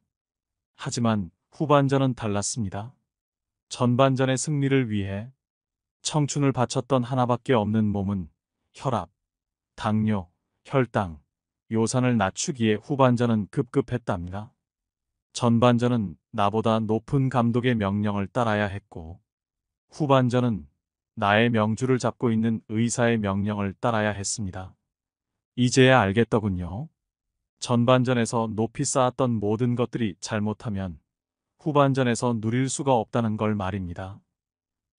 하지만 후반전은 달랐습니다. 전반전의 승리를 위해 청춘을 바쳤던 하나밖에 없는 몸은 혈압, 당뇨, 혈당, 요산을 낮추기에 후반전은 급급했답니다. 전반전은 나보다 높은 감독의 명령을 따라야 했고 후반전은 나의 명주를 잡고 있는 의사의 명령을 따라야 했습니다. 이제야 알겠더군요. 전반전에서 높이 쌓았던 모든 것들이 잘못하면 후반전에서 누릴 수가 없다는 걸 말입니다.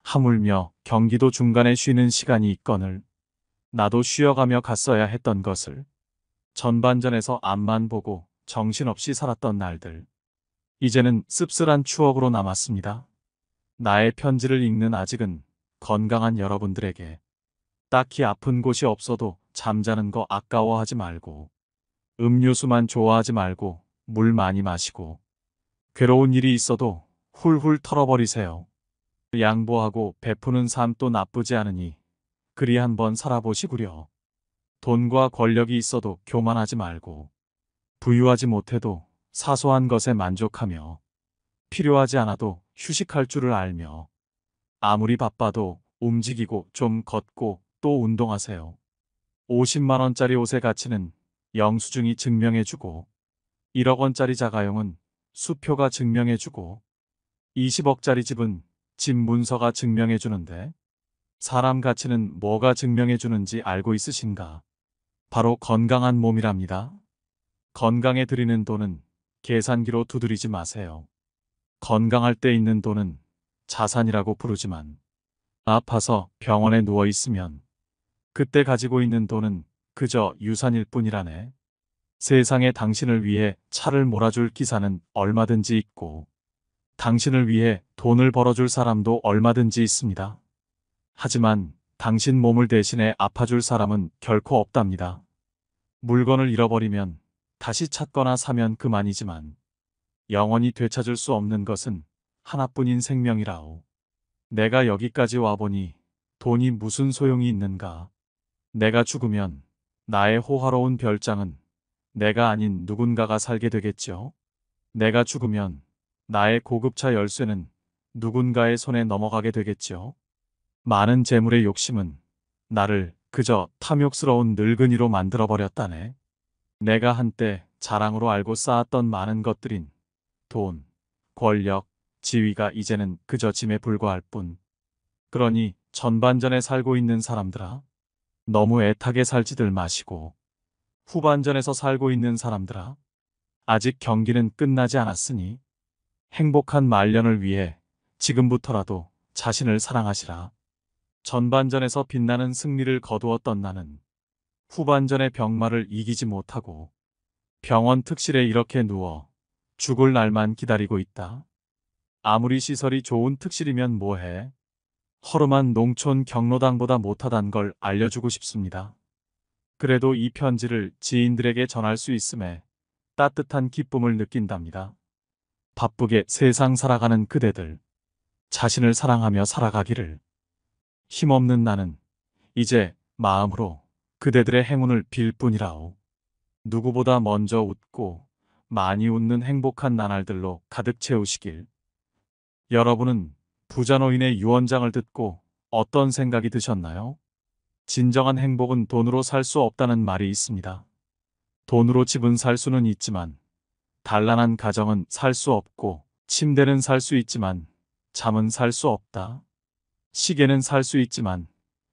하물며 경기도 중간에 쉬는 시간이 있거늘 나도 쉬어가며 갔어야 했던 것을 전반전에서 앞만 보고 정신없이 살았던 날들. 이제는 씁쓸한 추억으로 남았습니다. 나의 편지를 읽는 아직은 건강한 여러분들에게 딱히 아픈 곳이 없어도 잠자는 거 아까워하지 말고 음료수만 좋아하지 말고 물 많이 마시고 괴로운 일이 있어도 훌훌 털어버리세요. 양보하고 베푸는 삶도 나쁘지 않으니 그리 한번 살아보시구려. 돈과 권력이 있어도 교만하지 말고 부유하지 못해도 사소한 것에 만족하며 필요하지 않아도 휴식할 줄을 알며 아무리 바빠도 움직이고 좀 걷고 또 운동하세요. 50만 원짜리 옷의 가치는 영수증이 증명해주고 1억 원짜리 자가용은 수표가 증명해주고 20억짜리 집은 집 문서가 증명해주는데 사람 가치는 뭐가 증명해주는지 알고 있으신가? 바로 건강한 몸이랍니다. 건강에 들이는 돈은 계산기로 두드리지 마세요. 건강할 때 있는 돈은 자산이라고 부르지만 아파서 병원에 누워 있으면 그때 가지고 있는 돈은 그저 유산일 뿐이라네. 세상에 당신을 위해 차를 몰아줄 기사는 얼마든지 있고 당신을 위해 돈을 벌어줄 사람도 얼마든지 있습니다. 하지만 당신 몸을 대신해 아파줄 사람은 결코 없답니다. 물건을 잃어버리면 다시 찾거나 사면 그만이지만 영원히 되찾을 수 없는 것은 하나뿐인 생명이라오. 내가 여기까지 와보니 돈이 무슨 소용이 있는가. 내가 죽으면 나의 호화로운 별장은 내가 아닌 누군가가 살게 되겠지요. 내가 죽으면 나의 고급차 열쇠는 누군가의 손에 넘어가게 되겠지요. 많은 재물의 욕심은 나를 그저 탐욕스러운 늙은이로 만들어버렸다네. 내가 한때 자랑으로 알고 쌓았던 많은 것들인 돈, 권력, 지위가 이제는 그저 짐에 불과할 뿐. 그러니 전반전에 살고 있는 사람들아, 너무 애타게 살지들 마시고 후반전에서 살고 있는 사람들아, 아직 경기는 끝나지 않았으니 행복한 말년을 위해 지금부터라도 자신을 사랑하시라. 전반전에서 빛나는 승리를 거두었던 나는 후반전의 병마를 이기지 못하고 병원 특실에 이렇게 누워 죽을 날만 기다리고 있다. 아무리 시설이 좋은 특실이면 뭐해? 허름한 농촌 경로당보다 못하단 걸 알려주고 싶습니다. 그래도 이 편지를 지인들에게 전할 수 있음에 따뜻한 기쁨을 느낀답니다. 바쁘게 세상 살아가는 그대들, 자신을 사랑하며 살아가기를. 힘없는 나는 이제 마음으로 그대들의 행운을 빌 뿐이라오. 누구보다 먼저 웃고 많이 웃는 행복한 나날들로 가득 채우시길. 여러분은 부자노인의 유언장을 듣고 어떤 생각이 드셨나요? 진정한 행복은 돈으로 살 수 없다는 말이 있습니다. 돈으로 집은 살 수는 있지만 단란한 가정은 살 수 없고, 침대는 살 수 있지만 잠은 살 수 없다. 시계는 살 수 있지만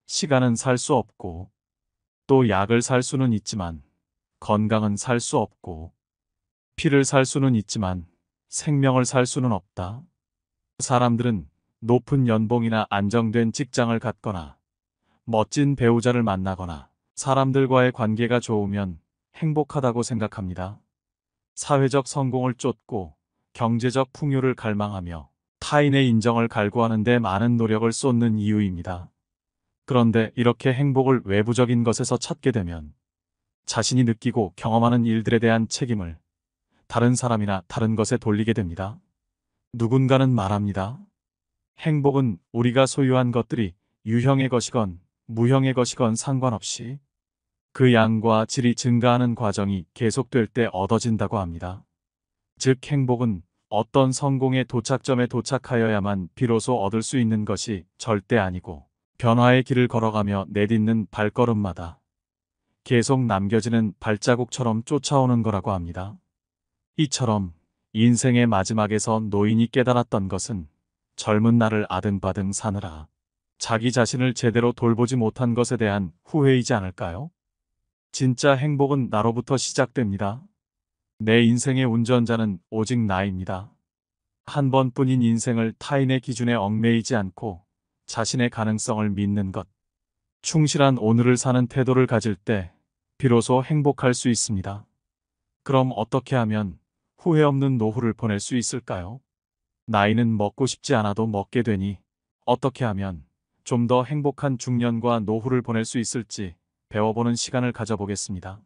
시간은 살 수 없고, 또 약을 살 수는 있지만 건강은 살 수 없고, 피를 살 수는 있지만 생명을 살 수는 없다. 사람들은 높은 연봉이나 안정된 직장을 갖거나 멋진 배우자를 만나거나 사람들과의 관계가 좋으면 행복하다고 생각합니다. 사회적 성공을 쫓고 경제적 풍요를 갈망하며 타인의 인정을 갈구하는 데 많은 노력을 쏟는 이유입니다. 그런데 이렇게 행복을 외부적인 것에서 찾게 되면 자신이 느끼고 경험하는 일들에 대한 책임을 다른 사람이나 다른 것에 돌리게 됩니다. 누군가는 말합니다. 행복은 우리가 소유한 것들이 유형의 것이건 무형의 것이건 상관없이 그 양과 질이 증가하는 과정이 계속될 때 얻어진다고 합니다. 즉 행복은 어떤 성공의 도착점에 도착하여야만 비로소 얻을 수 있는 것이 절대 아니고, 변화의 길을 걸어가며 내딛는 발걸음마다 계속 남겨지는 발자국처럼 쫓아오는 거라고 합니다. 이처럼 인생의 마지막에서 노인이 깨달았던 것은 젊은 날을 아등바등 사느라 자기 자신을 제대로 돌보지 못한 것에 대한 후회이지 않을까요? 진짜 행복은 나로부터 시작됩니다. 내 인생의 운전자는 오직 나입니다. 한 번뿐인 인생을 타인의 기준에 얽매이지 않고 자신의 가능성을 믿는 것, 충실한 오늘을 사는 태도를 가질 때 비로소 행복할 수 있습니다. 그럼 어떻게 하면 후회 없는 노후를 보낼 수 있을까요? 나이는 먹고 싶지 않아도 먹게 되니 어떻게 하면 좀 더 행복한 중년과 노후를 보낼 수 있을지 배워보는 시간을 가져보겠습니다.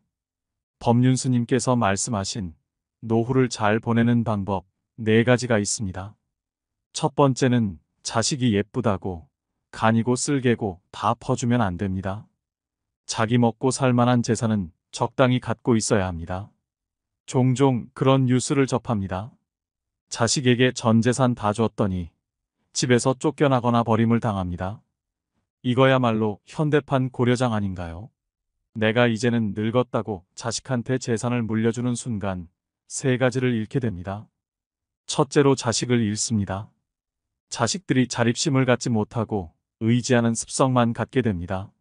법륜 스님께서 말씀하신 노후를 잘 보내는 방법 4가지가 있습니다. 첫 번째는 자식이 예쁘다고 간이고 쓸개고 다 퍼주면 안 됩니다. 자기 먹고 살 만한 재산은 적당히 갖고 있어야 합니다. 종종 그런 뉴스를 접합니다. 자식에게 전 재산 다 줬더니 집에서 쫓겨나거나 버림을 당합니다. 이거야말로 현대판 고려장 아닌가요? 내가 이제는 늙었다고 자식한테 재산을 물려주는 순간 3가지를 잃게 됩니다. 첫째로 자식을 잃습니다. 자식들이 자립심을 갖지 못하고 의지하는 습성만 갖게 됩니다.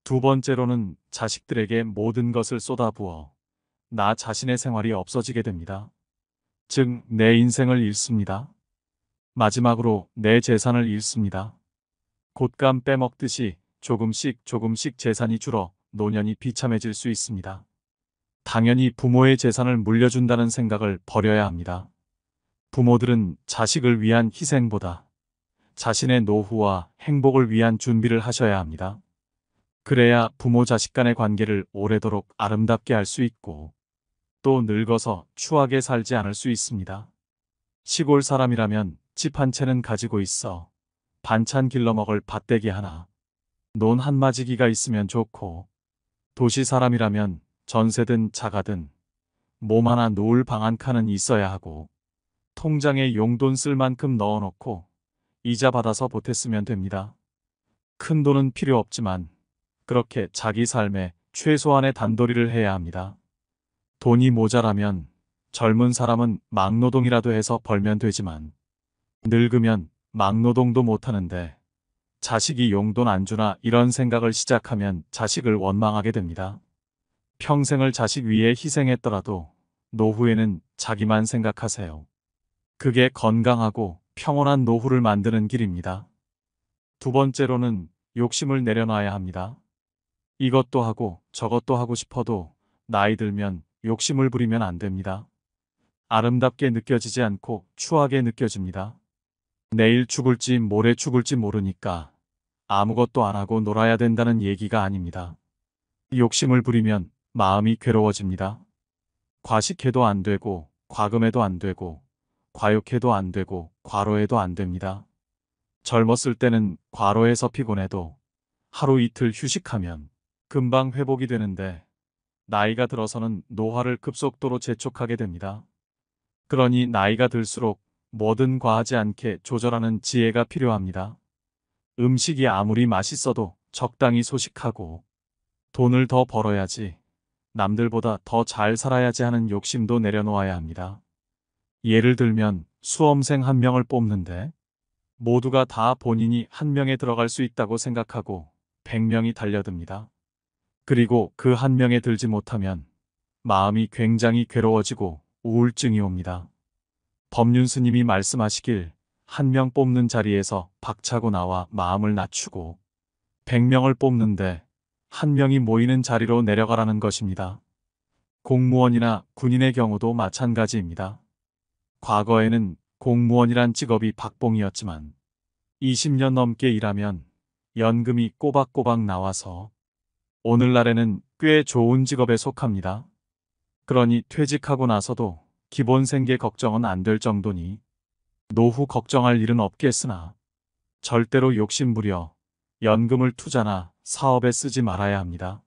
두 번째로는 자식들에게 모든 것을 쏟아부어 나 자신의 생활이 없어지게 됩니다. 즉, 내 인생을 잃습니다. 마지막으로 내 재산을 잃습니다. 곶감 빼먹듯이 조금씩 조금씩 재산이 줄어 노년이 비참해질 수 있습니다. 당연히 부모의 재산을 물려준다는 생각을 버려야 합니다. 부모들은 자식을 위한 희생보다 자신의 노후와 행복을 위한 준비를 하셔야 합니다. 그래야 부모 자식 간의 관계를 오래도록 아름답게 할 수 있고, 또 늙어서 추하게 살지 않을 수 있습니다. 시골 사람이라면 집 한 채는 가지고 있어 반찬 길러 먹을 밭대기 하나, 논 한 마지기가 있으면 좋고, 도시 사람이라면 전세든 자가든 몸 하나 놓을 방 한 칸은 있어야 하고, 통장에 용돈 쓸 만큼 넣어놓고 이자 받아서 보탰으면 됩니다. 큰 돈은 필요 없지만 그렇게 자기 삶에 최소한의 단도리를 해야 합니다. 돈이 모자라면 젊은 사람은 막노동이라도 해서 벌면 되지만 늙으면 막노동도 못하는데 자식이 용돈 안 주나 이런 생각을 시작하면 자식을 원망하게 됩니다. 평생을 자식 위해 희생했더라도 노후에는 자기만 생각하세요. 그게 건강하고 평온한 노후를 만드는 길입니다. 두 번째로는 욕심을 내려놔야 합니다. 이것도 하고 저것도 하고 싶어도 나이 들면 욕심을 부리면 안 됩니다. 아름답게 느껴지지 않고 추하게 느껴집니다. 내일 죽을지 모레 죽을지 모르니까 아무것도 안 하고 놀아야 된다는 얘기가 아닙니다. 욕심을 부리면 마음이 괴로워집니다. 과식해도 안 되고 과금해도 안 되고 과욕해도 안 되고 과로해도 안 됩니다. 젊었을 때는 과로해서 피곤해도 하루 이틀 휴식하면 금방 회복이 되는데 나이가 들어서는 노화를 급속도로 재촉하게 됩니다. 그러니 나이가 들수록 뭐든 과하지 않게 조절하는 지혜가 필요합니다. 음식이 아무리 맛있어도 적당히 소식하고 돈을 더 벌어야지, 남들보다 더 잘 살아야지 하는 욕심도 내려놓아야 합니다. 예를 들면 수험생 한 명을 뽑는데 모두가 다 본인이 한 명에 들어갈 수 있다고 생각하고 100명이 달려듭니다. 그리고 그 한 명에 들지 못하면 마음이 굉장히 괴로워지고 우울증이 옵니다. 법륜 스님이 말씀하시길 한 명 뽑는 자리에서 박차고 나와 마음을 낮추고 100명을 뽑는데 한 명이 모이는 자리로 내려가라는 것입니다. 공무원이나 군인의 경우도 마찬가지입니다. 과거에는 공무원이란 직업이 박봉이었지만 20년 넘게 일하면 연금이 꼬박꼬박 나와서 오늘날에는 꽤 좋은 직업에 속합니다. 그러니 퇴직하고 나서도 기본 생계 걱정은 안 될 정도니 노후 걱정할 일은 없겠으나 절대로 욕심부려 연금을 투자나 사업에 쓰지 말아야 합니다.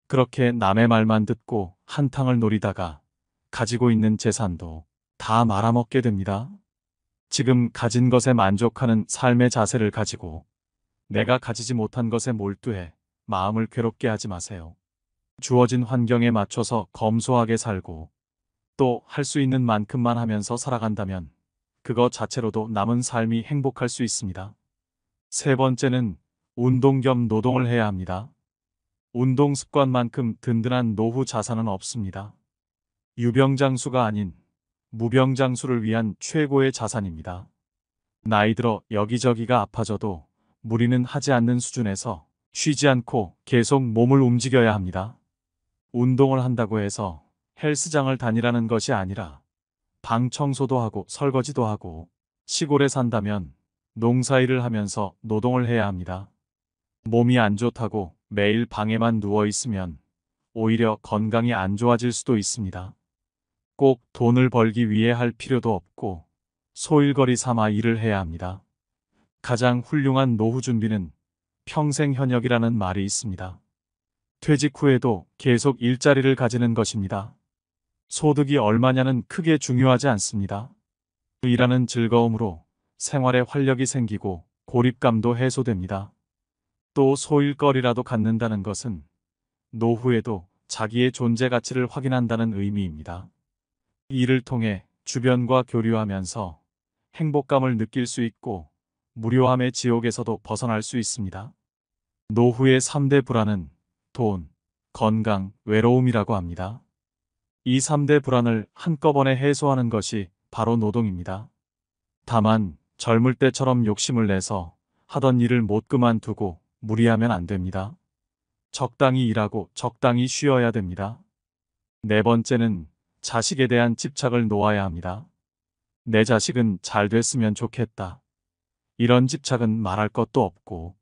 그렇게 남의 말만 듣고 한탕을 노리다가 가지고 있는 재산도 다 말아먹게 됩니다. 지금 가진 것에 만족하는 삶의 자세를 가지고 내가 가지지 못한 것에 몰두해 마음을 괴롭게 하지 마세요. 주어진 환경에 맞춰서 검소하게 살고 또 할 수 있는 만큼만 하면서 살아간다면 그거 자체로도 남은 삶이 행복할 수 있습니다. 세 번째는 운동 겸 노동을 해야 합니다. 운동 습관만큼 든든한 노후 자산은 없습니다. 유병장수가 아닌 무병장수를 위한 최고의 자산입니다. 나이 들어 여기저기가 아파져도 무리는 하지 않는 수준에서 쉬지 않고 계속 몸을 움직여야 합니다. 운동을 한다고 해서 헬스장을 다니라는 것이 아니라 방 청소도 하고 설거지도 하고 시골에 산다면 농사일을 하면서 노동을 해야 합니다. 몸이 안 좋다고 매일 방에만 누워 있으면 오히려 건강이 안 좋아질 수도 있습니다. 꼭 돈을 벌기 위해 할 필요도 없고 소일거리 삼아 일을 해야 합니다. 가장 훌륭한 노후 준비는 평생 현역이라는 말이 있습니다. 퇴직 후에도 계속 일자리를 가지는 것입니다. 소득이 얼마냐는 크게 중요하지 않습니다. 일하는 즐거움으로 생활에 활력이 생기고 고립감도 해소됩니다. 또 소일거리라도 갖는다는 것은 노후에도 자기의 존재 가치를 확인한다는 의미입니다. 이를 통해 주변과 교류하면서 행복감을 느낄 수 있고 무료함의 지옥에서도 벗어날 수 있습니다. 노후의 3대 불안은 돈, 건강, 외로움이라고 합니다. 이 3대 불안을 한꺼번에 해소하는 것이 바로 노동입니다. 다만 젊을 때처럼 욕심을 내서 하던 일을 못 그만두고 무리하면 안 됩니다. 적당히 일하고 적당히 쉬어야 됩니다. 네 번째는 자식에 대한 집착을 놓아야 합니다. 내 자식은 잘 됐으면 좋겠다. 이런 집착은 말할 것도 없고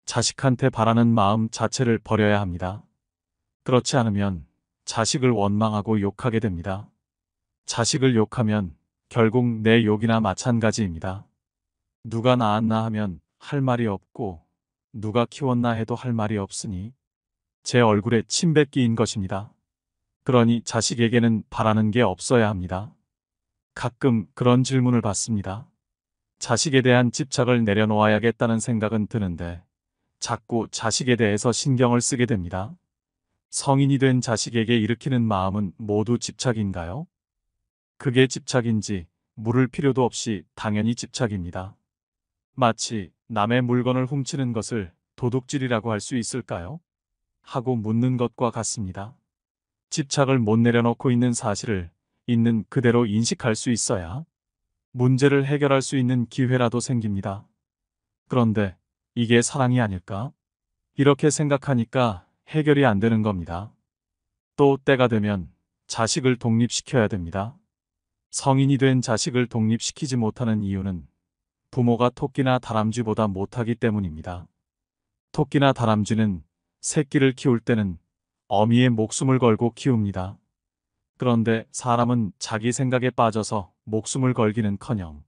자식한테 바라는 마음 자체를 버려야 합니다. 그렇지 않으면 자식을 원망하고 욕하게 됩니다. 자식을 욕하면 결국 내 욕이나 마찬가지입니다. 누가 낳았나 하면 할 말이 없고 누가 키웠나 해도 할 말이 없으니 제 얼굴에 침 뱉기인 것입니다. 그러니 자식에게는 바라는 게 없어야 합니다. 가끔 그런 질문을 받습니다. 자식에 대한 집착을 내려놓아야겠다는 생각은 드는데 자꾸 자식에 대해서 신경을 쓰게 됩니다. 성인이 된 자식에게 일으키는 마음은 모두 집착인가요? 그게 집착인지 물을 필요도 없이 당연히 집착입니다. 마치 남의 물건을 훔치는 것을 도둑질이라고 할 수 있을까요? 하고 묻는 것과 같습니다. 집착을 못 내려놓고 있는 사실을 있는 그대로 인식할 수 있어야 문제를 해결할 수 있는 기회라도 생깁니다. 그런데 이게 사랑이 아닐까? 이렇게 생각하니까 해결이 안 되는 겁니다. 또 때가 되면 자식을 독립시켜야 됩니다. 성인이 된 자식을 독립시키지 못하는 이유는 부모가 토끼나 다람쥐보다 못하기 때문입니다. 토끼나 다람쥐는 새끼를 키울 때는 어미의 목숨을 걸고 키웁니다. 그런데 사람은 자기 생각에 빠져서 목숨을 걸기는커녕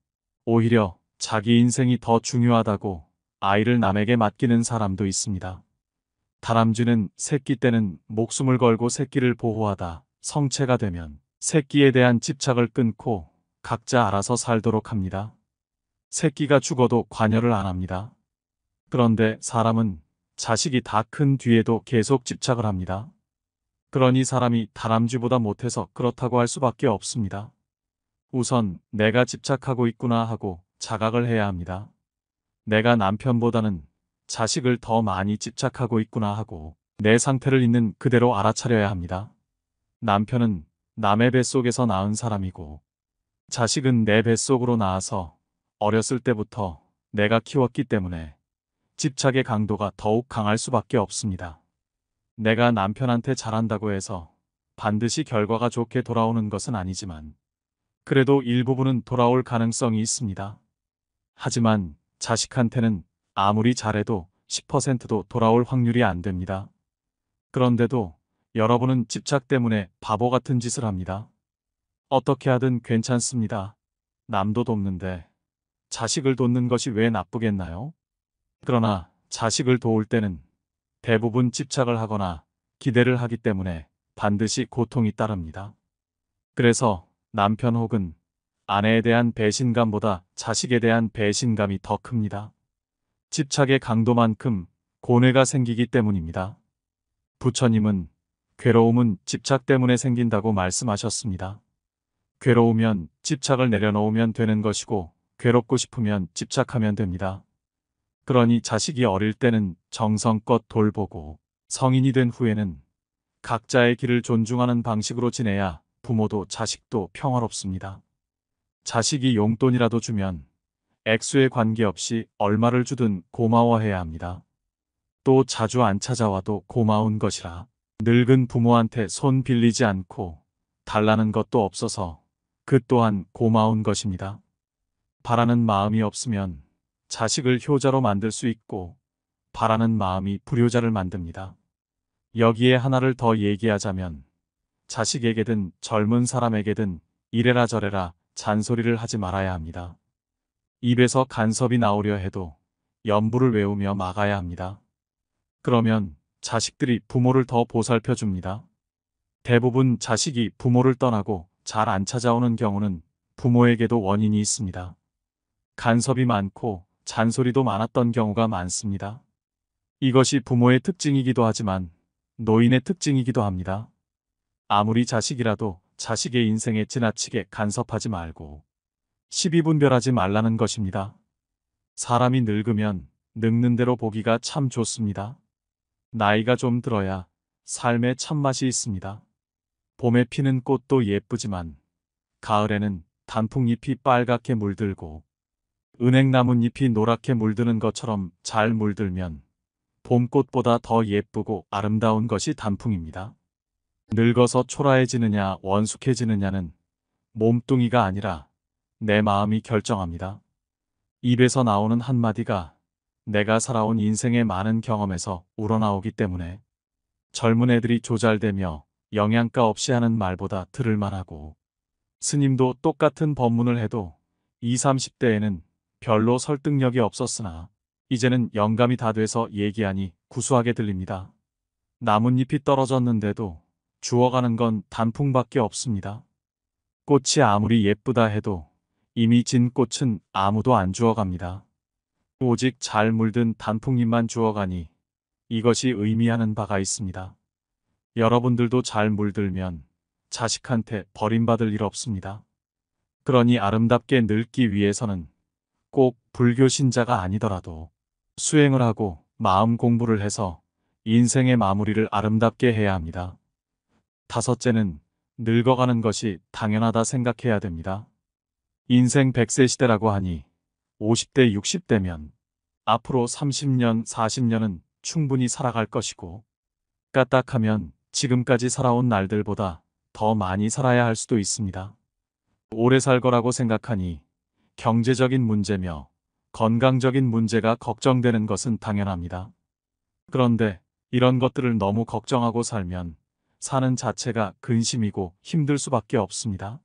오히려 자기 인생이 더 중요하다고 아이를 남에게 맡기는 사람도 있습니다. 다람쥐는 새끼 때는 목숨을 걸고 새끼를 보호하다 성체가 되면 새끼에 대한 집착을 끊고 각자 알아서 살도록 합니다. 새끼가 죽어도 관여를 안 합니다. 그런데 사람은 자식이 다 큰 뒤에도 계속 집착을 합니다. 그러니 사람이 다람쥐보다 못해서 그렇다고 할 수밖에 없습니다. 우선 내가 집착하고 있구나 하고 자각을 해야 합니다. 내가 남편보다는 자식을 더 많이 집착하고 있구나 하고 내 상태를 있는 그대로 알아차려야 합니다. 남편은 남의 뱃속에서 낳은 사람이고 자식은 내 뱃속으로 낳아서 어렸을 때부터 내가 키웠기 때문에 집착의 강도가 더욱 강할 수밖에 없습니다. 내가 남편한테 잘한다고 해서 반드시 결과가 좋게 돌아오는 것은 아니지만 그래도 일부분은 돌아올 가능성이 있습니다. 하지만 자식한테는 아무리 잘해도 10%도 돌아올 확률이 안 됩니다. 그런데도 여러분은 집착 때문에 바보 같은 짓을 합니다. 어떻게 하든 괜찮습니다. 남도 돕는데 자식을 돕는 것이 왜 나쁘겠나요? 그러나 자식을 도울 때는 대부분 집착을 하거나 기대를 하기 때문에 반드시 고통이 따릅니다. 그래서 남편 혹은 아내에 대한 배신감보다 자식에 대한 배신감이 더 큽니다. 집착의 강도만큼 고뇌가 생기기 때문입니다. 부처님은 괴로움은 집착 때문에 생긴다고 말씀하셨습니다. 괴로우면 집착을 내려놓으면 되는 것이고 괴롭고 싶으면 집착하면 됩니다. 그러니 자식이 어릴 때는 정성껏 돌보고 성인이 된 후에는 각자의 길을 존중하는 방식으로 지내야 부모도 자식도 평화롭습니다. 자식이 용돈이라도 주면 액수에 관계없이 얼마를 주든 고마워해야 합니다. 또 자주 안 찾아와도 고마운 것이라 늙은 부모한테 손 빌리지 않고 달라는 것도 없어서 그 또한 고마운 것입니다. 바라는 마음이 없으면 자식을 효자로 만들 수 있고 바라는 마음이 불효자를 만듭니다. 여기에 하나를 더 얘기하자면 자식에게든 젊은 사람에게든 이래라 저래라 잔소리를 하지 말아야 합니다. 입에서 간섭이 나오려 해도 염불을 외우며 막아야 합니다. 그러면 자식들이 부모를 더 보살펴 줍니다. 대부분 자식이 부모를 떠나고 잘 안 찾아오는 경우는 부모에게도 원인이 있습니다. 간섭이 많고 잔소리도 많았던 경우가 많습니다. 이것이 부모의 특징이기도 하지만 노인의 특징이기도 합니다. 아무리 자식이라도 자식의 인생에 지나치게 간섭하지 말고 시비분별하지 말라는 것입니다. 사람이 늙으면 늙는 대로 보기가 참 좋습니다. 나이가 좀 들어야 삶에 참맛이 있습니다. 봄에 피는 꽃도 예쁘지만 가을에는 단풍잎이 빨갛게 물들고 은행나뭇잎이 노랗게 물드는 것처럼 잘 물들면 봄꽃보다 더 예쁘고 아름다운 것이 단풍입니다. 늙어서 초라해지느냐 원숙해지느냐는 몸뚱이가 아니라 내 마음이 결정합니다. 입에서 나오는 한마디가 내가 살아온 인생의 많은 경험에서 우러나오기 때문에 젊은 애들이 조잘대며 영양가 없이 하는 말보다 들을 만하고, 스님도 똑같은 법문을 해도 20, 30대에는 별로 설득력이 없었으나 이제는 영감이 다 돼서 얘기하니 구수하게 들립니다. 나뭇잎이 떨어졌는데도 주워가는 건 단풍밖에 없습니다. 꽃이 아무리 예쁘다 해도 이미 진 꽃은 아무도 안 주워갑니다. 오직 잘 물든 단풍잎만 주워가니 이것이 의미하는 바가 있습니다. 여러분들도 잘 물들면 자식한테 버림받을 일 없습니다. 그러니 아름답게 늙기 위해서는 꼭 불교 신자가 아니더라도 수행을 하고 마음 공부를 해서 인생의 마무리를 아름답게 해야 합니다. 다섯째는 늙어가는 것이 당연하다 생각해야 됩니다. 인생 100세 시대라고 하니 50대, 60대면 앞으로 30년, 40년은 충분히 살아갈 것이고, 까딱하면 지금까지 살아온 날들보다 더 많이 살아야 할 수도 있습니다. 오래 살 거라고 생각하니 경제적인 문제며 건강적인 문제가 걱정되는 것은 당연합니다. 그런데 이런 것들을 너무 걱정하고 살면 사는 자체가 근심이고 힘들 수밖에 없습니다.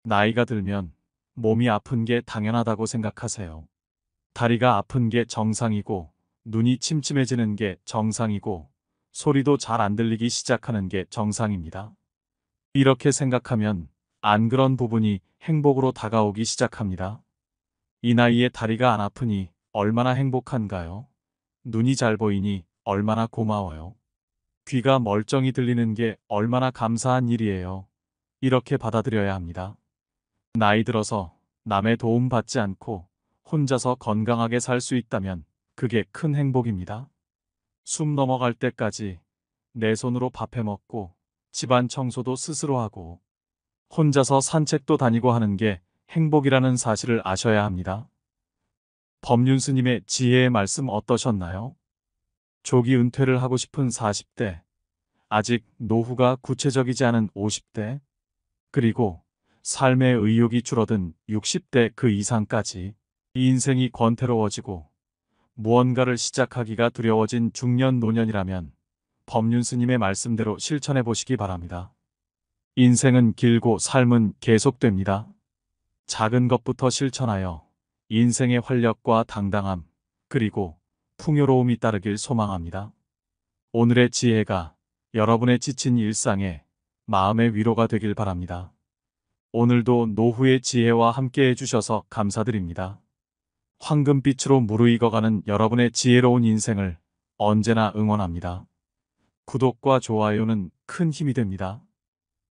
나이가 들면 몸이 아픈 게 당연하다고 생각하세요. 다리가 아픈 게 정상이고, 눈이 침침해지는 게 정상이고, 소리도 잘 안 들리기 시작하는 게 정상입니다. 이렇게 생각하면 안 그런 부분이 행복으로 다가오기 시작합니다. 이 나이에 다리가 안 아프니 얼마나 행복한가요? 눈이 잘 보이니 얼마나 고마워요. 귀가 멀쩡히 들리는 게 얼마나 감사한 일이에요. 이렇게 받아들여야 합니다. 나이 들어서 남의 도움 받지 않고 혼자서 건강하게 살 수 있다면 그게 큰 행복입니다. 숨 넘어갈 때까지 내 손으로 밥해 먹고 집안 청소도 스스로 하고 혼자서 산책도 다니고 하는 게 행복이라는 사실을 아셔야 합니다. 법륜 스님의 지혜의 말씀 어떠셨나요? 조기 은퇴를 하고 싶은 40대, 아직 노후가 구체적이지 않은 50대, 그리고 삶의 의욕이 줄어든 60대 그 이상까지 이 인생이 권태로워지고 무언가를 시작하기가 두려워진 중년 노년이라면 법륜 스님의 말씀대로 실천해 보시기 바랍니다. 인생은 길고 삶은 계속됩니다. 작은 것부터 실천하여 인생의 활력과 당당함, 그리고 풍요로움이 따르길 소망합니다. 오늘의 지혜가 여러분의 지친 일상에 마음의 위로가 되길 바랍니다. 오늘도 노후의 지혜와 함께 해주셔서 감사드립니다. 황금빛으로 무르익어가는 여러분의 지혜로운 인생을 언제나 응원합니다. 구독과 좋아요는 큰 힘이 됩니다.